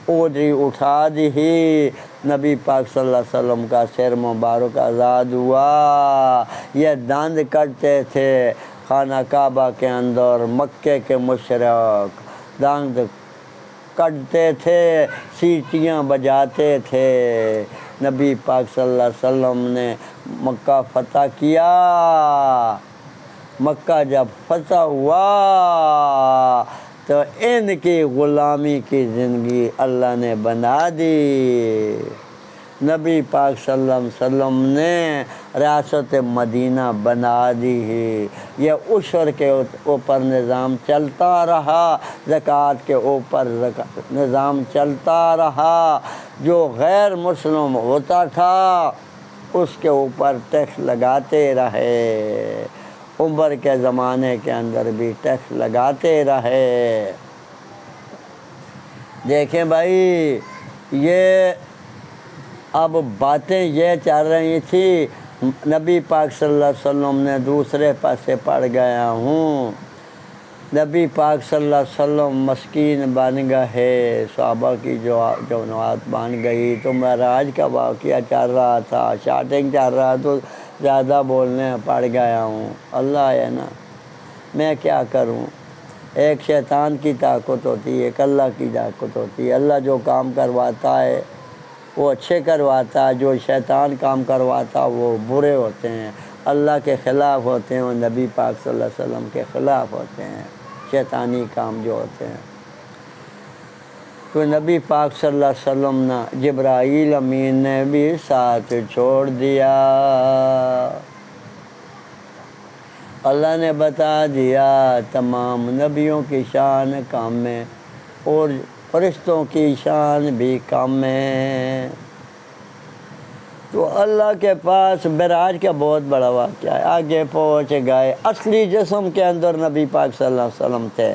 اوجری اٹھا دی، نبی پاک صلی اللہ علیہ وسلم کا سر مبارک آزاد ہوا۔ یہ داند کٹتے تھے خانہ کعبہ کے اندر، مکے کے مشرک داند کٹتے تھے، سیٹیاں بجاتے تھے۔ نبی پاک صلی اللہ علیہ وسلم نے مکہ فتح کیا، مکہ جب فتح ہوا تو ان کی غلامی کی زندگی اللہ نے بنا دی۔ نبی پاک صلی اللہ علیہ وسلم نے ریاست مدینہ بنا دی ہے۔ یہ عشر کے اوپر نظام چلتا رہا، زکوٰۃ کے اوپر نظام چلتا رہا، جو غیر مسلم ہوتا تھا اس کے اوپر ٹیکس لگاتے رہے، عمر کے زمانے کے اندر بھی ٹیکس لگاتے رہے۔ دیکھیں بھائی، یہ اب باتیں یہ چل رہی تھی، نبی پاک صلی اللہ علیہ وسلم نے دوسرے پاسے پڑ گیا ہوں، نبی پاک صلی اللہ علیہ وسلم مسکین بن گئے، صحابہ کی جماعت بن گئی، تو معراج کا واقعہ چل رہا تھا، شاٹنگ چل رہا، تو زیادہ بولنے پڑ گیا ہوں۔ اللہ ہے نا، میں کیا کروں؟ ایک شیطان کی طاقت ہوتی ہے، ایک اللہ کی طاقت ہوتی ہے۔ اللہ جو کام کرواتا ہے وہ اچھے کرواتا ہے، جو شیطان کام کرواتا وہ برے ہوتے ہیں، اللہ کے خلاف ہوتے ہیں، اور نبی پاک صلی اللہ علیہ وسلم کے خلاف ہوتے ہیں شیطانی کام جو ہوتے ہیں۔ تو نبی پاک صلی اللہ علیہ وسلم نے جبرائیل امین نے بھی ساتھ چھوڑ دیا۔ اللہ نے بتا دیا تمام نبیوں کی شان کم ہے اور فرشتوں کی شان بھی کم ہے۔ تو اللہ کے پاس معراج کا بہت بڑا واقعہ ہے۔ آگے پہنچ گئے، اصلی جسم کے اندر نبی پاک صلی اللہ علیہ وسلم تھے،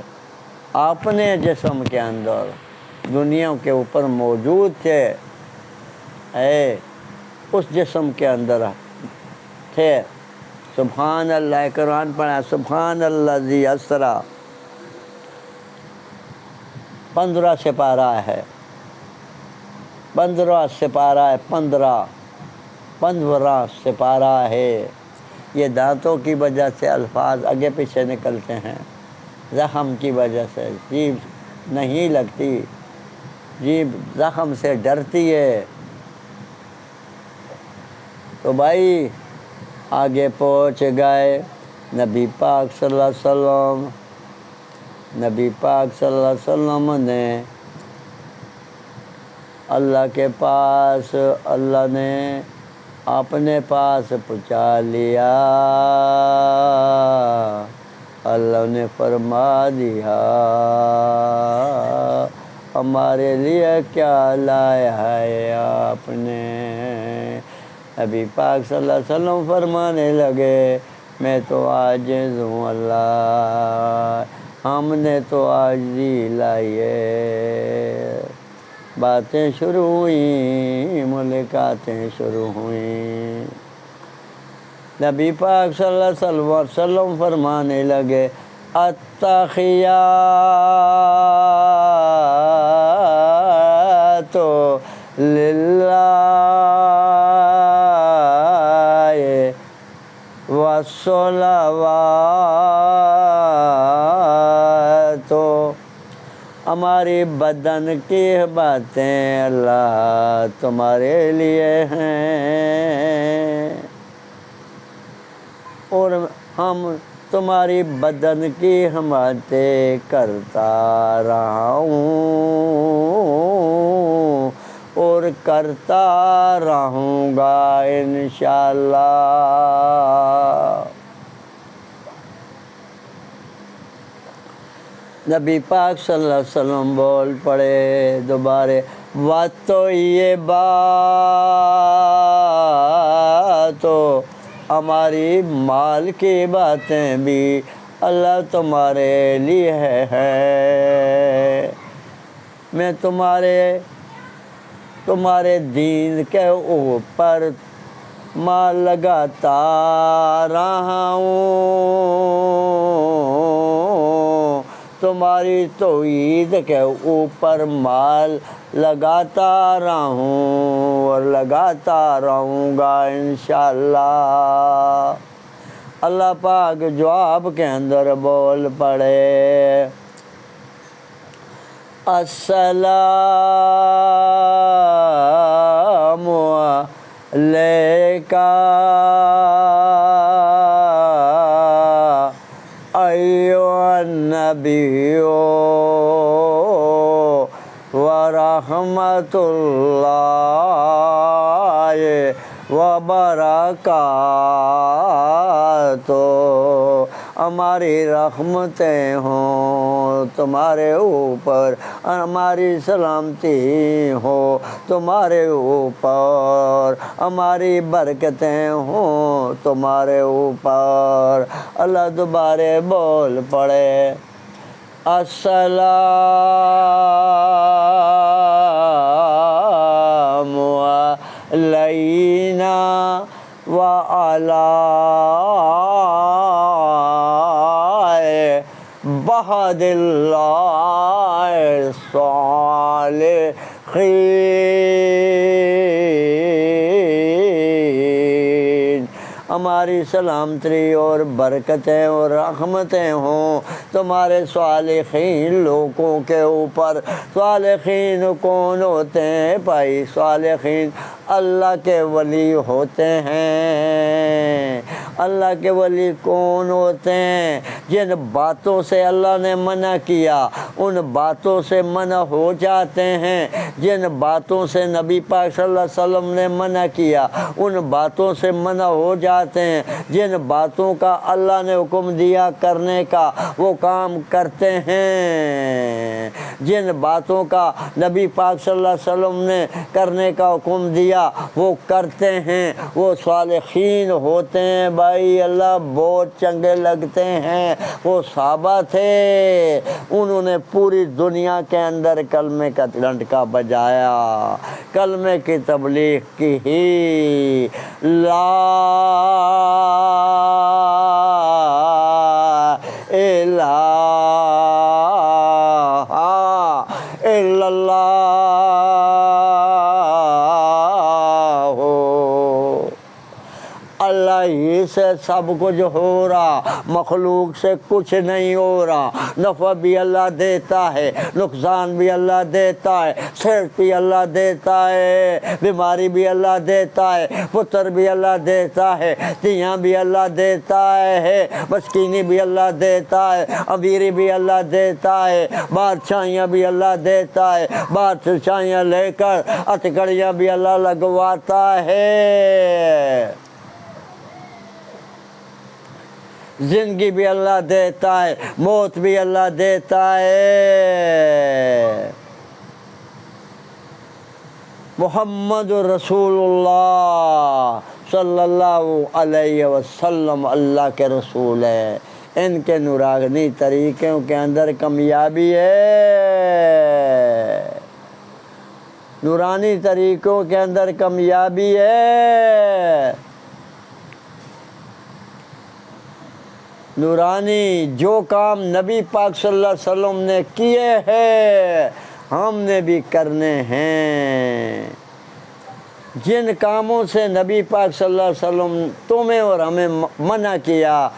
اپنے جسم کے اندر دنیا کے اوپر موجود تھے، اس جسم کے اندر تھے۔ سبحان اللہ، قرآن پڑھا سبحان الذی اسری، 15 سپارہ ہے، 15 سپارہ ہے، 15 سپارہ ہے۔ یہ دانتوں کی وجہ سے الفاظ آگے پیچھے نکلتے ہیں، زخم کی وجہ سے جیب نہیں لگتی، جیب زخم سے ڈرتی ہے۔ تو بھائی آگے پہنچ گئے، نبی پاک صلی اللہ علیہ وسلم، نبی پاک صلی اللہ علیہ وسلم نے اللہ کے پاس، اللہ نے اپنے پاس پہنچا لیا۔ اللہ نے فرما دیا ہمارے لیے کیا لایا ہے آپ نے۔ نبی پاک صلی اللہ علیہ وسلم فرمانے لگے میں تو عاجز ہوں اللہ، ہم نے تو عاجزی لائی ہے۔ باتیں شروع ہوئیں، ملاقاتیں شروع ہوئیں۔ نبی پاک صلی اللہ علیہ وسلم فرمانے لگے التحیات للہ والصلوات، ہماری بدن کی باتیں اللہ تمہارے لیے ہیں، اور ہم تمہاری بدن کی حماتیں کرتا رہا ہوں اور کرتا رہوں گا انشاءاللہ۔ نبی پاک صلی اللہ علیہ وسلم بول پڑے دوبارے وَالطَّيِّبَاتُ، ہماری مال کی باتیں بھی اللہ تمہارے لیے ہے، میں تمہارے دین کے اوپر مال لگاتا رہا ہوں، تمہاری توحید کے اوپر مال لگاتا رہوں اور لگاتا رہوں گا انشاءاللہ۔ اللہ پاک جواب کے اندر بول پڑے السلام علیکا ایھا النبی ورحمۃ اللہ وبرکاتہ، ہماری رحمتیں ہوں تمہارے اوپر، ہماری سلامتی ہو تمہارے اوپر، ہماری برکتیں ہوں تمہارے اوپر۔ اللہ دوبارے بول پڑے السلام علینا وعلی وحد اللہ الصالحین۔ ہماری سلامتی اور برکتیں اور رحمتیں ہوں تمہارے صالحین لوگوں کے اوپر۔ صالحین کون ہوتے ہیں بھائی؟ صالحین اللہ کے ولی ہوتے ہیں۔ اللہ کے ولی کون ہوتے ہیں؟ جن باتوں سے اللہ نے منع کیا ان باتوں سے منع ہو جاتے ہیں، جن باتوں سے نبی پاک صلی اللہ علیہ وسلم نے منع کیا ان باتوں سے منع ہو جاتے ہیں، جن باتوں کا اللہ نے حکم دیا کرنے کا وہ کام کرتے ہیں، جن باتوں کا نبی پاک صلی اللہ علیہ وسلم نے کرنے کا حکم دیا وہ کرتے ہیں، وہ صالحین ہوتے ہیں بھائی۔ اللہ بہت چنگے لگتے ہیں۔ وہ صحابہ تھے، انہوں نے پوری دنیا کے اندر کلمے کا ڈنڈکا بجایا، کلمے کی تبلیغ کی، لا الہ الا اللہ، اللہ ہی سے سب کچھ ہو رہا، مخلوق سے کچھ نہیں ہو رہا۔ نفع بھی اللہ دیتا ہے، نقصان بھی اللہ دیتا ہے، صحت بھی اللہ دیتا ہے، بیماری بھی اللہ دیتا ہے، پتر بھی اللہ دیتا ہے، تیاں بھی اللہ دیتا ہے، مسکینی بھی اللہ دیتا ہے، امیری بھی اللہ دیتا ہے، بادشاہیاں بھی اللہ دیتا ہے، بادشاہیاں لے کر ہتھکڑیاں بھی اللہ لگواتا ہے، زندگی بھی اللہ دیتا ہے، موت بھی اللہ دیتا ہے۔ محمد رسول اللہ صلی اللہ علیہ وسلم اللہ کے رسول ہے۔ ان کے نورانی طریقوں کے اندر کامیابی ہے، نورانی طریقوں کے اندر کامیابی ہے۔ نورانی جو کام نبی پاک صلی اللہ علیہ وسلم نے کیے ہیں ہم نے بھی کرنے ہیں، جن کاموں سے نبی پاک صلی اللہ علیہ وسلم تمہیں اور ہمیں منع کیا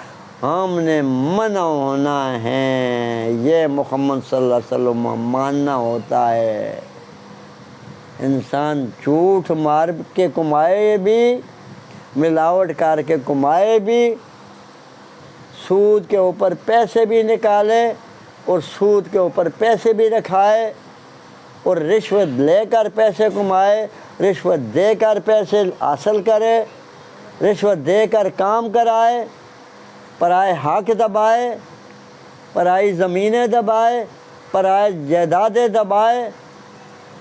ہم نے منع ہونا ہے۔ یہ محمد صلی اللہ علیہ وسلم ماننا ہوتا ہے۔ انسان جھوٹ مار کے کمائے بھی، ملاوٹ کر کے کمائے بھی، سود کے اوپر پیسے بھی نکالے اور سود کے اوپر پیسے بھی رکھائے اور رشوت لے کر پیسے کمائے، رشوت دے کر پیسے حاصل کرے، رشوت دے کر کام کرائے، پرائے حق دبائے، پرائی زمینیں دبائے، پرائے جائیدادیں دبائے،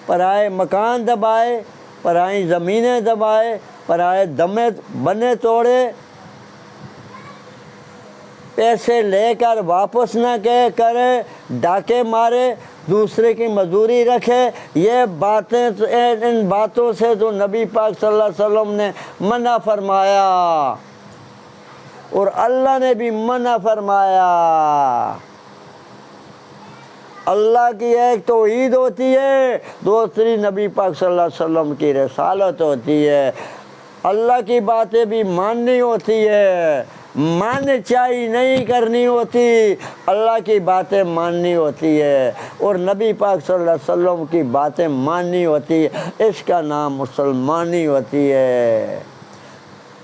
پرائے مکان دبائے، پرائی زمینیں دبائے، پرائے دمے بنے توڑے، پیسے لے کر واپس نہ کرے، ڈاکے مارے، دوسرے کی مزدوری رکھے۔ یہ باتیں ان باتوں سے تو نبی پاک صلی اللہ علیہ وسلم نے منع فرمایا اور اللہ نے بھی منع فرمایا۔ اللہ کی ایک توحید ہوتی ہے، دوسری نبی پاک صلی اللہ علیہ وسلم کی رسالت ہوتی ہے۔ اللہ کی باتیں بھی ماننی ہوتی ہے، مان چاہی نہیں کرنی ہوتی، اللہ کی باتیں ماننی ہوتی ہے اور نبی پاک صلی اللہ علیہ وسلم کی باتیں ماننی ہوتی ہے۔ اس کا نام مسلمانی ہوتی ہے۔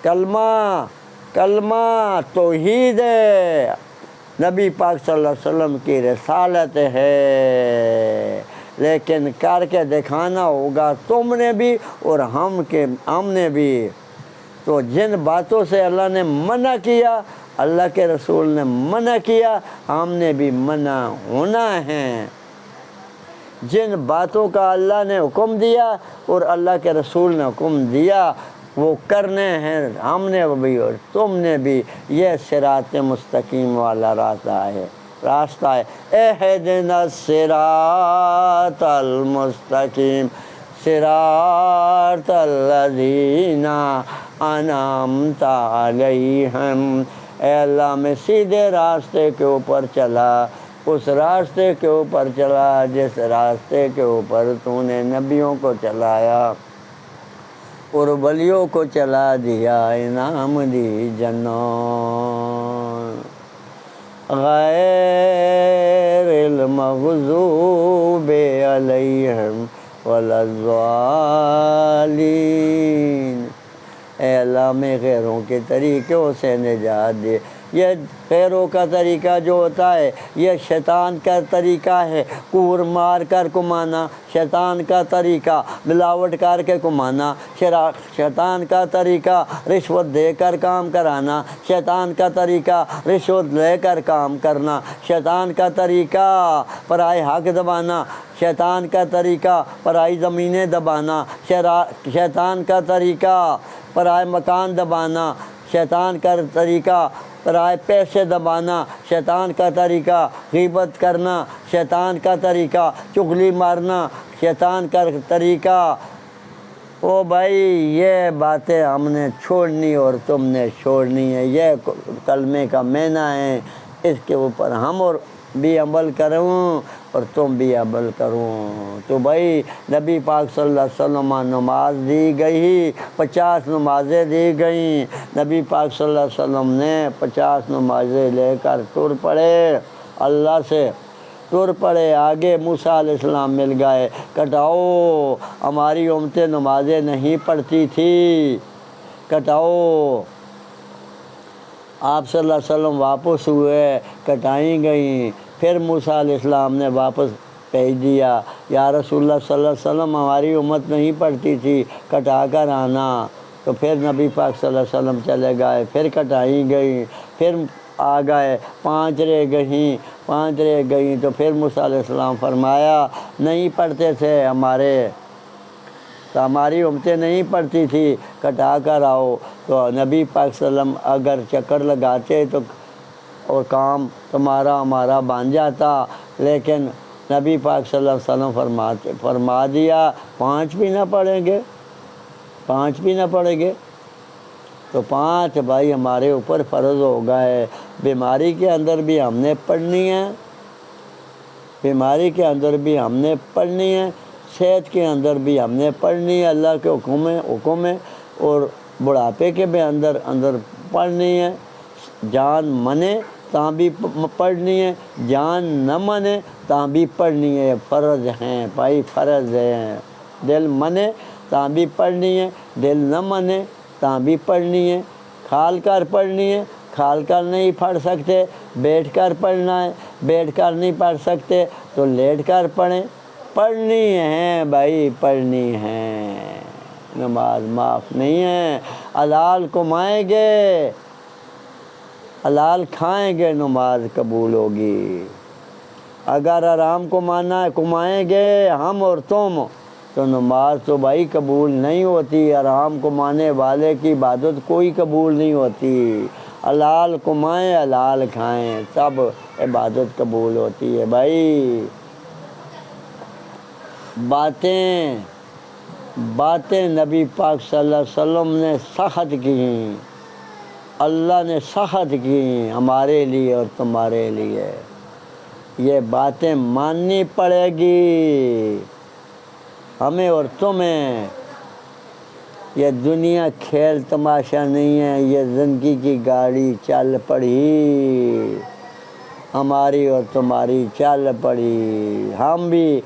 کلمہ توحید ہے، نبی پاک صلی اللہ علیہ وسلم کی رسالت ہے، لیکن کر کے دکھانا ہوگا تم نے بھی اور ہم نے بھی۔ تو جن باتوں سے اللہ نے منع کیا، اللہ کے رسول نے منع کیا، ہم نے بھی منع ہونا ہے۔ جن باتوں کا اللہ نے حکم دیا اور اللہ کے رسول نے حکم دیا وہ کرنے ہیں ہم نے بھی اور تم نے بھی۔ یہ صراط مستقیم والا راستہ ہے۔ اہدنا الصراط المستقیم صراط الذین انعمت علیہم۔ اے اللہ میں سیدھے راستے کے اوپر چلا اس راستے کے اوپر چلا جس راستے کے اوپر تو نے نبیوں کو چلایا اور ولیوں کو چلا دیا انعام دی جنوں غیر المغضوب علیہم ولا الضالین۔ اے اللہ میں غیروں کے طریقوں سے نجات دے۔ یہ غیروں کا طریقہ جو ہوتا ہے یہ شیطان کا طریقہ ہے، کور مار کر کمانا شیطان کا طریقہ، ملاوٹ کر کے کمانا شیطان کا طریقہ، رشوت دے کر کام کرانا شیطان کا طریقہ، رشوت لے کر کام کرنا شیطان کا طریقہ، پرائے حق دبانا شیطان کا طریقہ، پرائی زمینیں دبانا شیطان کا طریقہ، پرائے مکان دبانا شیطان کا طریقہ، پرائے پیسے دبانا شیطان کا طریقہ، غیبت کرنا شیطان کا طریقہ، چغلی مارنا شیطان کا طریقہ۔ او بھائی یہ باتیں ہم نے چھوڑنی اور تم نے چھوڑنی ہے، یہ کلمے کا معنی ہے، اس کے اوپر ہم اور بھی عمل کروں اور تم بھی عمل کروں۔ تو بھائی نبی پاک صلی اللہ علیہ وسلم نماز دی گئی، 50 نمازیں دی گئیں، نبی پاک صلی اللہ علیہ وسلم نے 50 نمازیں لے کر ٹر پڑے، اللہ سے ٹر پڑے، آگے موسیٰ علیہ السلام مل گئے، کٹاؤ ہماری امتیں نمازیں نہیں پڑھتی تھی، کٹاؤ۔ آپ صلی اللہ علیہ وسلم واپس ہوئے، کٹائیں گئیں، پھر موسیٰ علیہ السلام نے واپس بھیج دیا، یا رسول اللہ صلی اللہ علیہ وسلم ہماری امت نہیں پڑھتی تھی، کٹا کر آنا۔ تو پھر نبی پاک صلی اللہ علیہ وسلم چلے گئے، پھر کٹائیں گئیں، پھر آ گئے، 5 رہ گئیں تو پھر موسیٰ علیہ السلام فرمایا نہیں پڑھتے تھے تو ہماری امتیں نہیں پڑھتی تھی، کٹا کر آؤ۔ تو نبی پاک صلی اللہ علیہ وسلم اگر چکر لگاتے تو اور کام تمہارا ہمارا بن جاتا، لیکن نبی پاک صلی اللہ علیہ وسلم فرما دیا 5 بھی نہ پڑھیں گے، 5 بھی نہ پڑھیں گے تو 5 بھائی ہمارے اوپر فرض ہو گئے۔ بیماری کے اندر بھی ہم نے پڑھنی ہے، بیماری کے اندر بھی ہم نے پڑھنی ہے، صحت کے اندر بھی ہم نے پڑھنی ہے، اللہ کے حکم ہے، اور بڑھاپے کے بھی اندر پڑھنی ہے، جان منے تاں بھی پڑھنی ہے، جان نہ منے تاں بھی پڑھنی ہے، فرض ہیں بھائی، فرض ہیں، دل منے تاں بھی پڑھنی ہے، دل نہ منے تاں بھی پڑھنی ہے، کھال کر پڑھنی ہے، کھال کر نہیں پڑھ سکتے بیٹھ کر پڑھنا ہے، بیٹھ کر نہیں پڑھ سکتے تو لیٹ کر پڑھیں، پڑھنی ہے بھائی، پڑھنی ہے، نماز معاف نہیں ہے۔ حلال کمائیں گے، حلال کھائیں گے، نماز قبول ہوگی۔ اگر حرام کمائیں گے ہم اور تم تو نماز تو بھائی قبول نہیں ہوتی، حرام کمانے والے کی عبادت کوئی قبول نہیں ہوتی۔ حلال کمائیں، حلال کھائیں، تب عبادت قبول ہوتی ہے بھائی۔ باتیں نبی پاک صلی اللہ علیہ وسلم نے سخت کی، اللہ نے سخت کی ہمارے لیے اور تمہارے لیے، یہ باتیں ماننی پڑے گی ہمیں اور تمہیں۔ یہ دنیا کھیل تماشا نہیں ہے، یہ زندگی کی گاڑی چل پڑی، ہماری اور تمہاری چل پڑی، ہم بھی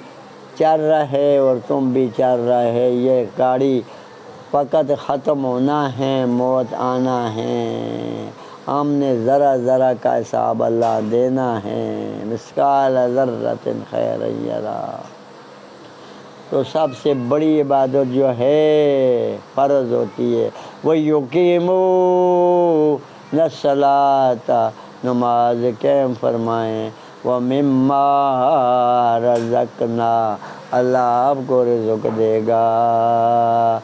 چل رہے اور تم بھی چل رہے، یہ گاڑی وقت ختم ہونا ہے، موت آنا ہے، ہم نے ذرا ذرا کا حساب اللہ دینا ہے، مثقال ذرۃ خیر یرا۔ تو سب سے بڑی عبادت جو ہے فرض ہوتی ہے وہ یقیمون الصلاۃ، نماز قائم فرمائیں، وَمِمَّا رَزَقْنَا، اللہ آپ کو رزق دے گا،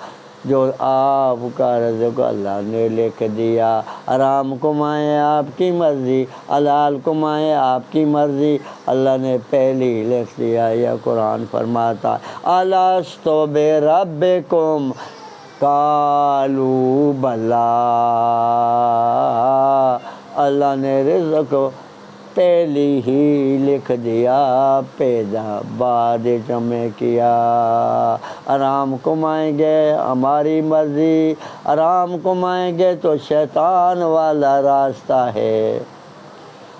جو آپ کا رزق اللہ نے لکھ دیا، حرام کمائیں آپ کی مرضی، حلال کمائیں آپ کی مرضی، اللہ نے پہلے ہی لکھ دیا۔ یہ قرآن فرماتا الست بربکم قالوا بلی، اللہ نے رزق پہلی ہی لکھ دیا پیدا بعد جمع کیا۔ آرام کمائیں گے ہماری مرضی، آرام کمائیں گے تو شیطان والا راستہ ہے،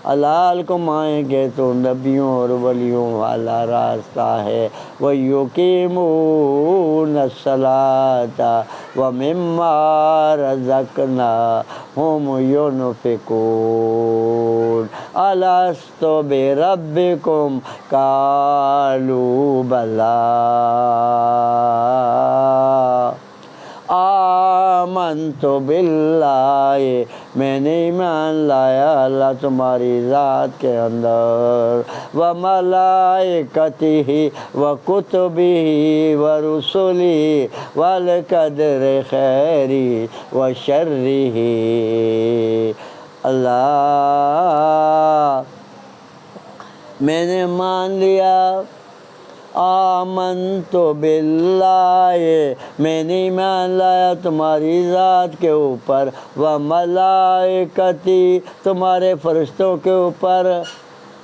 حلال کمائیں گے تو نبیوں اور ولیوں والا راستہ ہے۔ وَيُقِيمُونَ الصَّلَاةَ وَمِمَّا رَزَقْنَاهُمْ يُنْفِقُونَ أَلَسْتُ بِرَبِّكُمْ قَالُوا بَلَىٰ آمنت باللہ، میں نے ایمان لایا اللہ تمہاری ذات کے اندر، وملائکتہ وکتبہ ورسلہ والقدر خیرہ وشرہ۔ اللہ میں نے مان لیا، آمنت باللہ، میں نے ایمان لایا تمہاری ذات کے اوپر، وملائکتی تمہارے فرشتوں کے اوپر،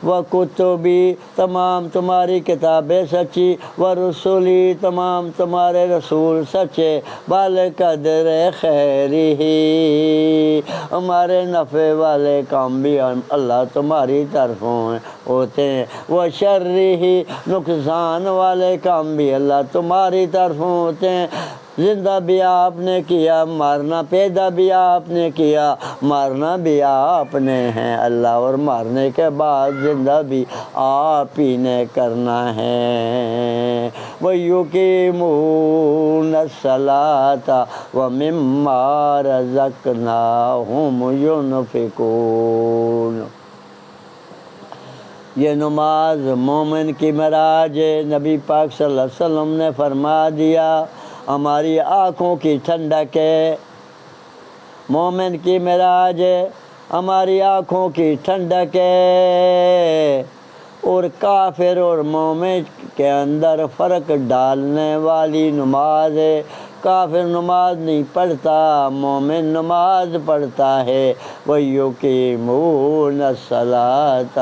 وکتبی تمام تمہاری کتابیں سچی، ورسولی تمام تمہارے رسول سچے، بالقدر خیرہ ہمارے نفع والے کام بھی اللہ تمہاری طرفوں ہوتے ہیں، وشرہ نقصان والے کام بھی اللہ تمہاری طرفوں ہوتے ہیں۔ زندہ بھی آپ نے کیا، مارنا پیدا بھی آپ نے کیا، مارنا بھی آپ نے ہے اللہ، اور مارنے کے بعد زندہ بھی آپ ہی نے کرنا ہے۔ وَيُقِيمُونَ الصَّلَاةَ وَمِمَّا رَزَقْنَاهُمْ يُنْفِقُونَ۔ یہ نماز مومن کی معراج ہے، نبی پاک صلی اللہ علیہ وسلم نے فرما دیا، ہماری آنکھوں کی ٹھنڈک ہے، مومن کی معراج ہے، ہماری آنکھوں کی ٹھنڈک ہے، اور کافر اور مومن کے اندر فرق ڈالنے والی نماز ہے۔ کافر نماز نہیں پڑھتا، مومن نماز پڑھتا ہے۔ وَيُقِيمُونَ الصَّلَاةَ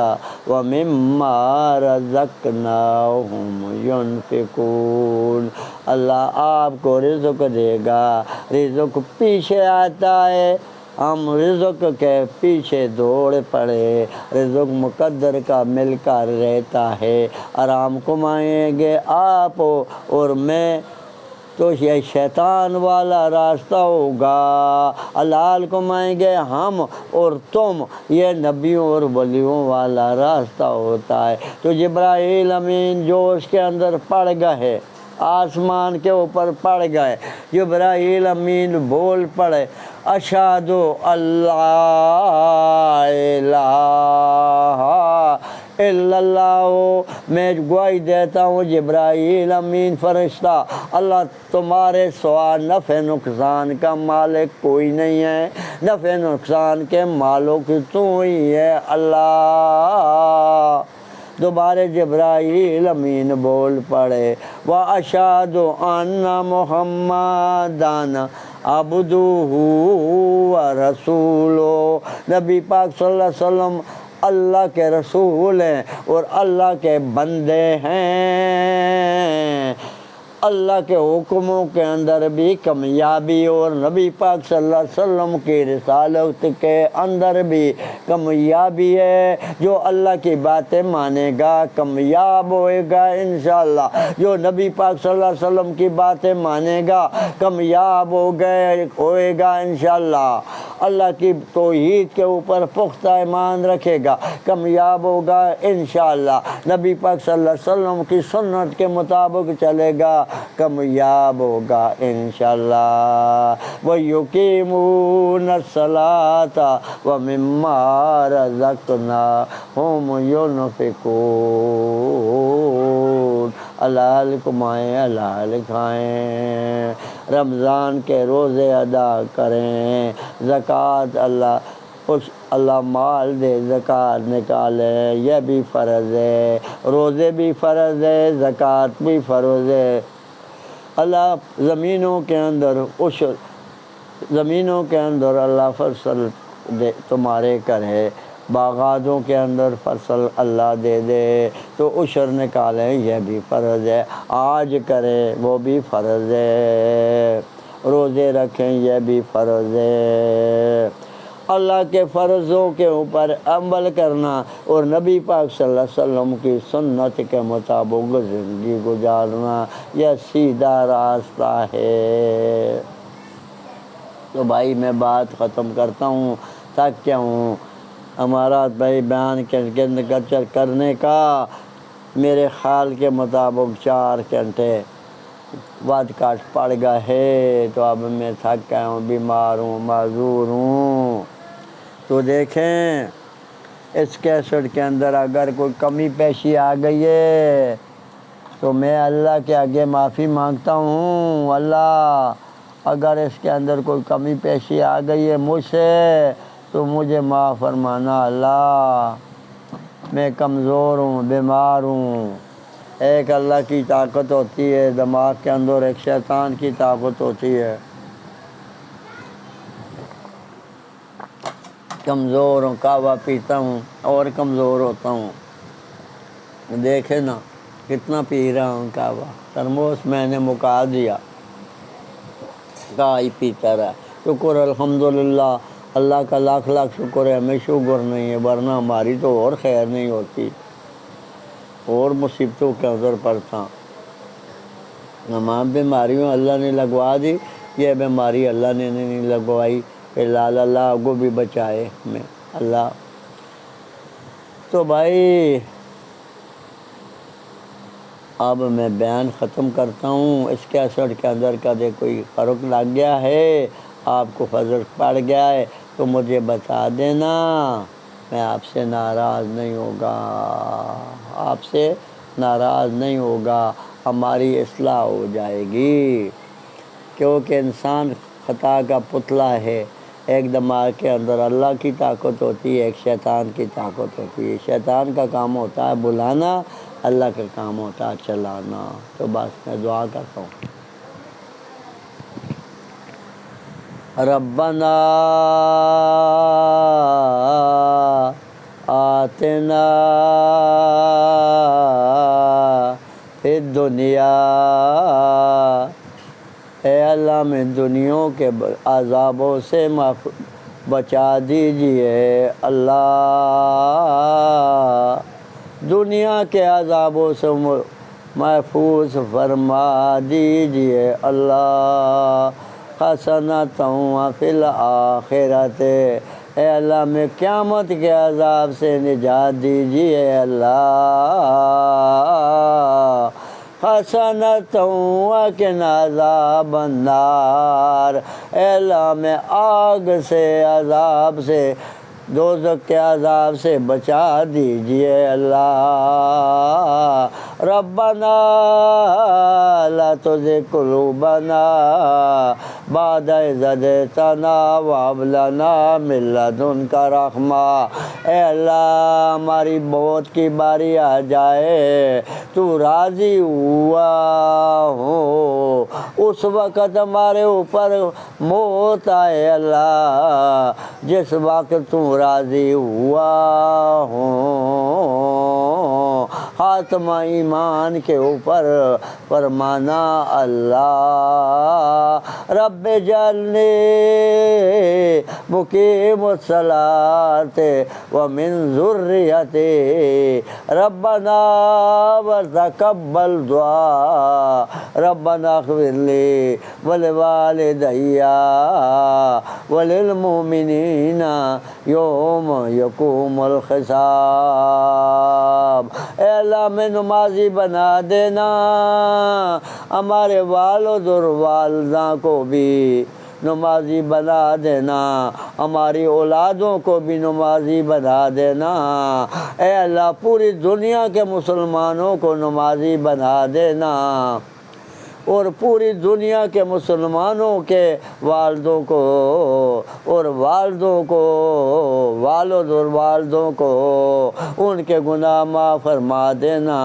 وَمِمَّا رَزَقْنَاهُمْ يُنْفِقُونَ۔ اللہ آپ کو رزق دے گا، رزق پیچھے آتا ہے، ہم رزق کے پیچھے دوڑ پڑے، رزق مقدر کا مل کر رہتا ہے۔ آرام کمائیں گے آپ اور میں تو یہ شیطان والا راستہ ہوگا، حلال کمائیں گے ہم اور تم، یہ نبیوں اور ولیوں والا راستہ ہوتا ہے۔ تو جبرائیل امین جو اس کے اندر پڑ گئے، آسمان کے اوپر پڑ گئے، جبرائیل امین بول پڑے، اشہد اللہ الہ الا اللہ، میں گواہی دیتا ہوں جبرائیل امین فرشتہ، اللہ تمہارے سوا نفع نقصان کا مالک کوئی نہیں ہے، نفع نقصان کے مالک تو ہی ہے اللہ۔ دوبارہ جبرائیل امین بول پڑے، وَأَشْهَدُ أَنَّ مُحَمَّدًا عَبْدُهُ وَرَسُولُهُ، نبی پاک صلی اللہ علیہ وسلم اللہ کے رسول ہیں اور اللہ کے بندے ہیں۔ اللہ کے حکموں کے اندر بھی کامیابی، اور نبی پاک صلی اللہ علیہ وسلم کی رسالت کے اندر بھی کامیابی ہے۔ جو اللہ کی باتیں مانے گا کامیاب ہوئے گا انشاءاللہ، جو نبی پاک صلی اللہ علیہ وسلم کی باتیں مانے گا کامیاب ہوئے گا انشاءاللہ، اللہ کی توحید کے اوپر پختہ ایمان رکھے گا کامیاب ہوگا انشاءاللہ، نبی پاک صلی اللہ علیہ وسلم کی سنت کے مطابق چلے گا کامیاب ہوگا انشاءاللہ۔ وَيُقِيمُونَ الصَّلَاةَ وَمِمَّا رَزَقْنَاهُمْ يُنْفِقُونَ۔ حلال کمائیں، حلال کھائیں، رمضان کے روزے ادا کریں، زکوٰۃ اللہ مال دے، زکوٰۃ نکالے، یہ بھی فرض ہے، روزے بھی فرض ہے، زکوٰۃ بھی فرض ہے۔ اللہ زمینوں کے اندر اللہ فصل دے تمہارے کرے، باغاتوں کے اندر فصل اللہ دے دے تو عشر نکالیں یہ بھی فرض ہے، آج کریں وہ بھی فرض ہے، روزے رکھیں یہ بھی فرض ہے۔ اللہ کے فرضوں کے اوپر عمل کرنا اور نبی پاک صلی اللہ علیہ وسلم کی سنت کے مطابق زندگی گزارنا یہ سیدھا راستہ ہے۔ تو بھائی میں بات ختم کرتا ہوں، تھک گیا ہوں۔ ہمارا بھائی بیان کرنے کا میرے خیال کے مطابق 4 گھنٹے ود کاٹ پڑ گیا ہے، تو اب میں تھک گیا ہوں، بیمار ہوں، معذور ہوں۔ تو دیکھیں اس کیسٹ کے اندر اگر کوئی کمی پیشی آ گئی ہے تو میں اللہ کے آگے معافی مانگتا ہوں۔ اللہ اگر اس کے اندر کوئی کمی پیشی آ گئی ہے مجھ سے تو مجھے معاف فرمانا اللہ، میں کمزور ہوں، بیمار ہوں۔ ایک اللہ کی طاقت ہوتی ہے دماغ کے اندر، ایک شیطان کی طاقت ہوتی ہے۔ کمزور ہوں، قہوہ پیتا ہوں اور کمزور ہوتا ہوں۔ دیکھے نا کتنا پی رہا ہوں قہوہ، ترموس میں نے مکا دیا، ہی پیتا رہا۔ شکر الحمدللہ، اللہ کا لاکھ لاکھ شکر ہے، ہمیں شوگر نہیں ہے، ورنہ ہماری تو اور خیر نہیں ہوتی، اور مصیبتوں کے اندر پڑتا۔ تمام بیماریوں اللہ نے لگوا دی، یہ بیماری اللہ نے نہیں لگوائی، اللہ کو بھی بچائے ہمیں اللہ۔ تو بھائی اب میں بیان ختم کرتا ہوں۔ اس کیسٹ کے اندر کدے کوئی فرق لگ گیا ہے، آپ کو فرق پڑ گیا ہے تو مجھے بتا دینا، میں آپ سے ناراض نہیں ہوگا، آپ سے ناراض نہیں ہوگا، ہماری اصلاح ہو جائے گی، کیونکہ انسان خطا کا پتلا ہے۔ ایک دماغ کے اندر اللہ کی طاقت ہوتی ہے، ایک شیطان کی طاقت ہوتی ہے۔ شیطان کا کام ہوتا ہے بلانا، اللہ کا کام ہوتا ہے چلانا۔ تو بس میں دعا کرتا ہوں، ربنا آتنا فی الدنیا، اے اللہ میں دنیا کے عذابوں سے بچا دیجئے اللہ، دنیا کے عذابوں سے محفوظ فرما دیجئے اللہ، حسنۃ فی الآخرۃ، اے اللہ میں قیامت کے عذاب سے نجات دیجئے اللہ، حسنۃ وقنا عذاب النار، اے اللہ میں آگ سے عذاب سے، دوزخ کے عذاب سے بچا دیجئے اللہ، ربنا لا تزغ قلوبنا بعد إذ هديتنا وهب لنا من لدنك رحمة، اے اللہ ہماری موت کی باری آ جائے تو راضی ہوا ہو، اس وقت ہمارے اوپر موت آئے اللہ جس وقت تو راضی ہوا ہو، خاتمہ ایمان کے اوپر فرمانا اللہ، رب جعلنی مقیم الصلاۃ ومن ذریتی ربنا وتقبل دعاء، ربنا اغفر لی ولوالدی وللمؤمنین یوم یقوم الحساب، اے اللہ میں نمازی بنا دینا، ہمارے والد اور والدہ کو بھی نمازی بنا دینا، ہماری اولادوں کو بھی نمازی بنا دینا، اے اللہ پوری دنیا کے مسلمانوں کو نمازی بنا دینا، اور پوری دنیا کے مسلمانوں کے والدوں کو اور والدوں کو، والد اور والدوں کو ان کے گناہ معاف فرما دینا،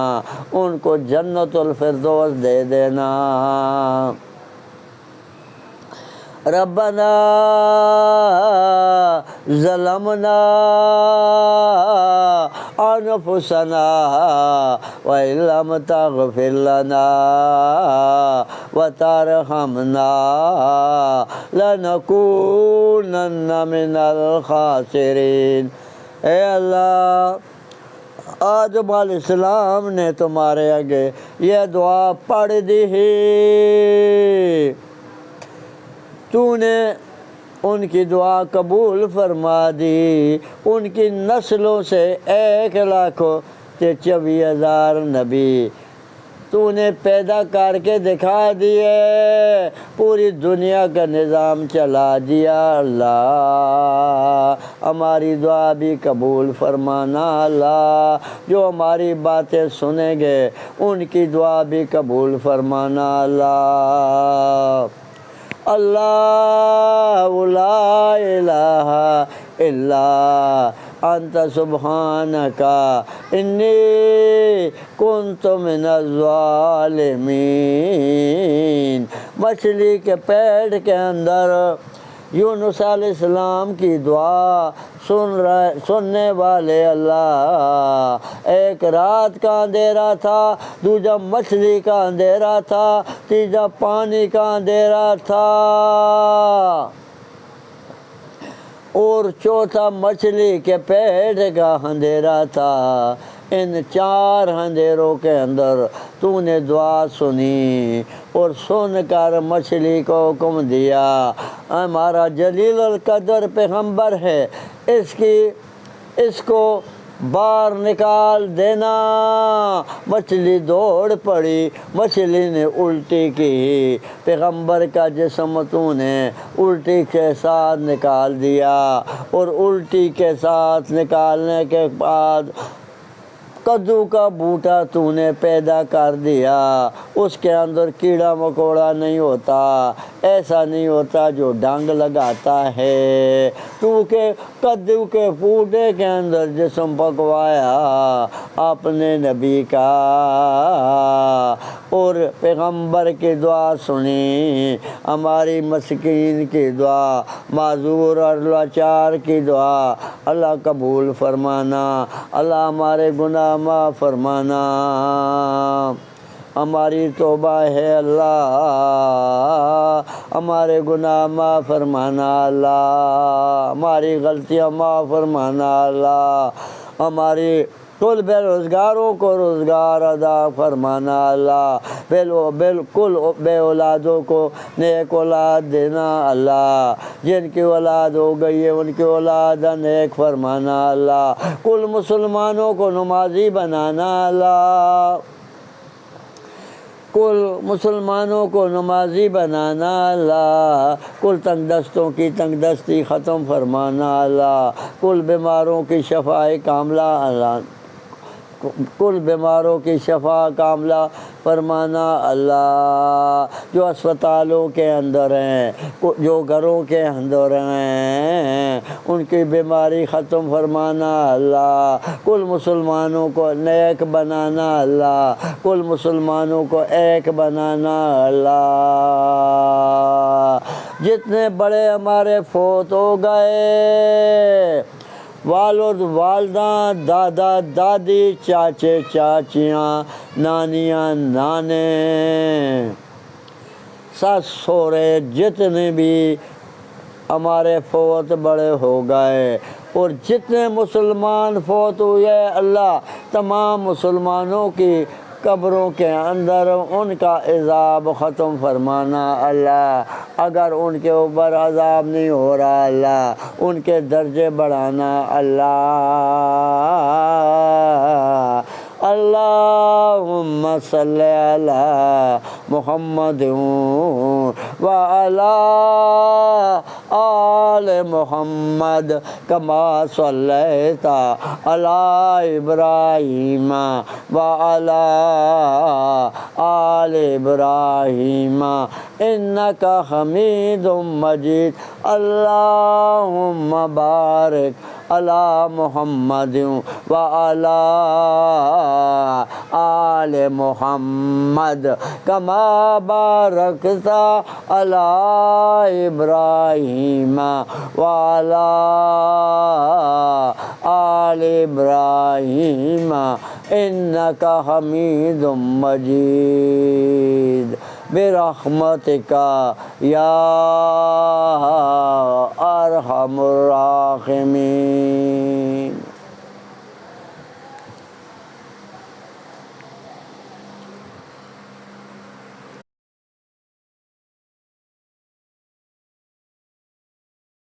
ان کو جنت الفردوس دے دینا، ربنا ظلمنا انفسنا وان لم تغفر لنا وترحمنا لنکونن من الخاسرین۔ اے اللہ، آدم علیہ السلام نے تمہارے آگے یہ دعا پڑھ دی ہے، تو نے ان کی دعا قبول فرما دی، ان کی نسلوں سے 1,24,000 نبی تو نے پیدا کر کے دکھا دیے، پوری دنیا کا نظام چلا دیا۔ اللہ ہماری دعا بھی قبول فرمانا، اللہ جو ہماری باتیں سنیں گے ان کی دعا بھی قبول فرمانا۔ اللہ اللہ لا الہ الا انت سبحانک انی کنت من الظالمین۔ مچھلی کے پیٹ کے اندر یونس علیہ السلام کی دعا سننے والے اللہ، ایک رات کا اندھیرا تھا، دوسرا مچھلی کا اندھیرا تھا، تیسرا پانی کا اندھیرا تھا، اور چوتھا مچھلی کے پیٹ کا اندھیرا تھا۔ ان 4 اندھیروں کے اندر تو نے دعا سنی اور سن کر مچھلی کو حکم دیا، ہمارا جلیل القدر پیغمبر ہے، اس کو باہر نکال دینا۔ مچھلی دوڑ پڑی، مچھلی نے الٹی کی، پیغمبر کا جسم تو نے الٹی کے ساتھ نکال دیا، اور الٹی کے ساتھ نکالنے کے بعد کدو کا بوٹا تو نے پیدا کر دیا، اس کے اندر کیڑا مکوڑا نہیں ہوتا، ایسا نہیں ہوتا جو ڈنگ لگاتا ہے، تو کہ کدو کے بوٹے کے اندر جسم پکوایا اپنے نبی کا، اور پیغمبر کی دعا سنی، ہماری مسکین کی دعا، معذور اور لاچار کی دعا اللہ قبول فرمانا، اللہ ہمارے گناہ معاف فرمانا، ہماری توبہ ہے اللہ، ہمارے گناہ معاف فرمانا اللہ، ہماری غلطیاں معاف فرمانا اللہ، ہماری کل بے روزگاروں کو روزگار ادا فرمانا اللہ، بالکل بے اولادوں کو نیک اولاد دینا اللہ، جن کی اولاد ہو گئی ہے ان کی اولاد نیک فرمانا اللہ، کل مسلمانوں کو نمازی بنانا اللہ، کل مسلمانوں کو نمازی بنانا اللہ، کل تنگ دستوں کی تنگ دستی ختم فرمانا اللہ، کل بیماروں کی شفا کاملہ اللہ، کل بیماروں کی شفا کاملہ فرمانا اللہ، جو اسپتالوں کے اندر ہیں، جو گھروں کے اندر ہیں، ان کی بیماری ختم فرمانا اللہ، کل مسلمانوں کو نیک بنانا اللہ، کل مسلمانوں کو ایک بنانا اللہ، جتنے بڑے ہمارے فوت ہو گئے، والد والدہ، دادا دادی، چاچے چاچیاں، نانیاں نانے، ساس سورے، جتنے بھی ہمارے فوت بڑے ہو گئے، اور جتنے مسلمان فوت ہوئے اللہ، تمام مسلمانوں کی قبروں کے اندر ان کا عذاب ختم فرمانا اللہ، اگر ان کے اوپر عذاب نہیں ہو رہا اللہ، ان کے درجے بڑھانا اللہ، اللہم صلی علی محمد وعلی آل محمد کما صلیت علی ابراہیم وعلی آل ابراہیم انکا حمید مجید، اللہم بارک علی محمد وعلی آل محمد کما بارکت علی ابراہیم وعلی آل ابراہیم انک حمید مجید برحمتک یا ارحم الراحمین.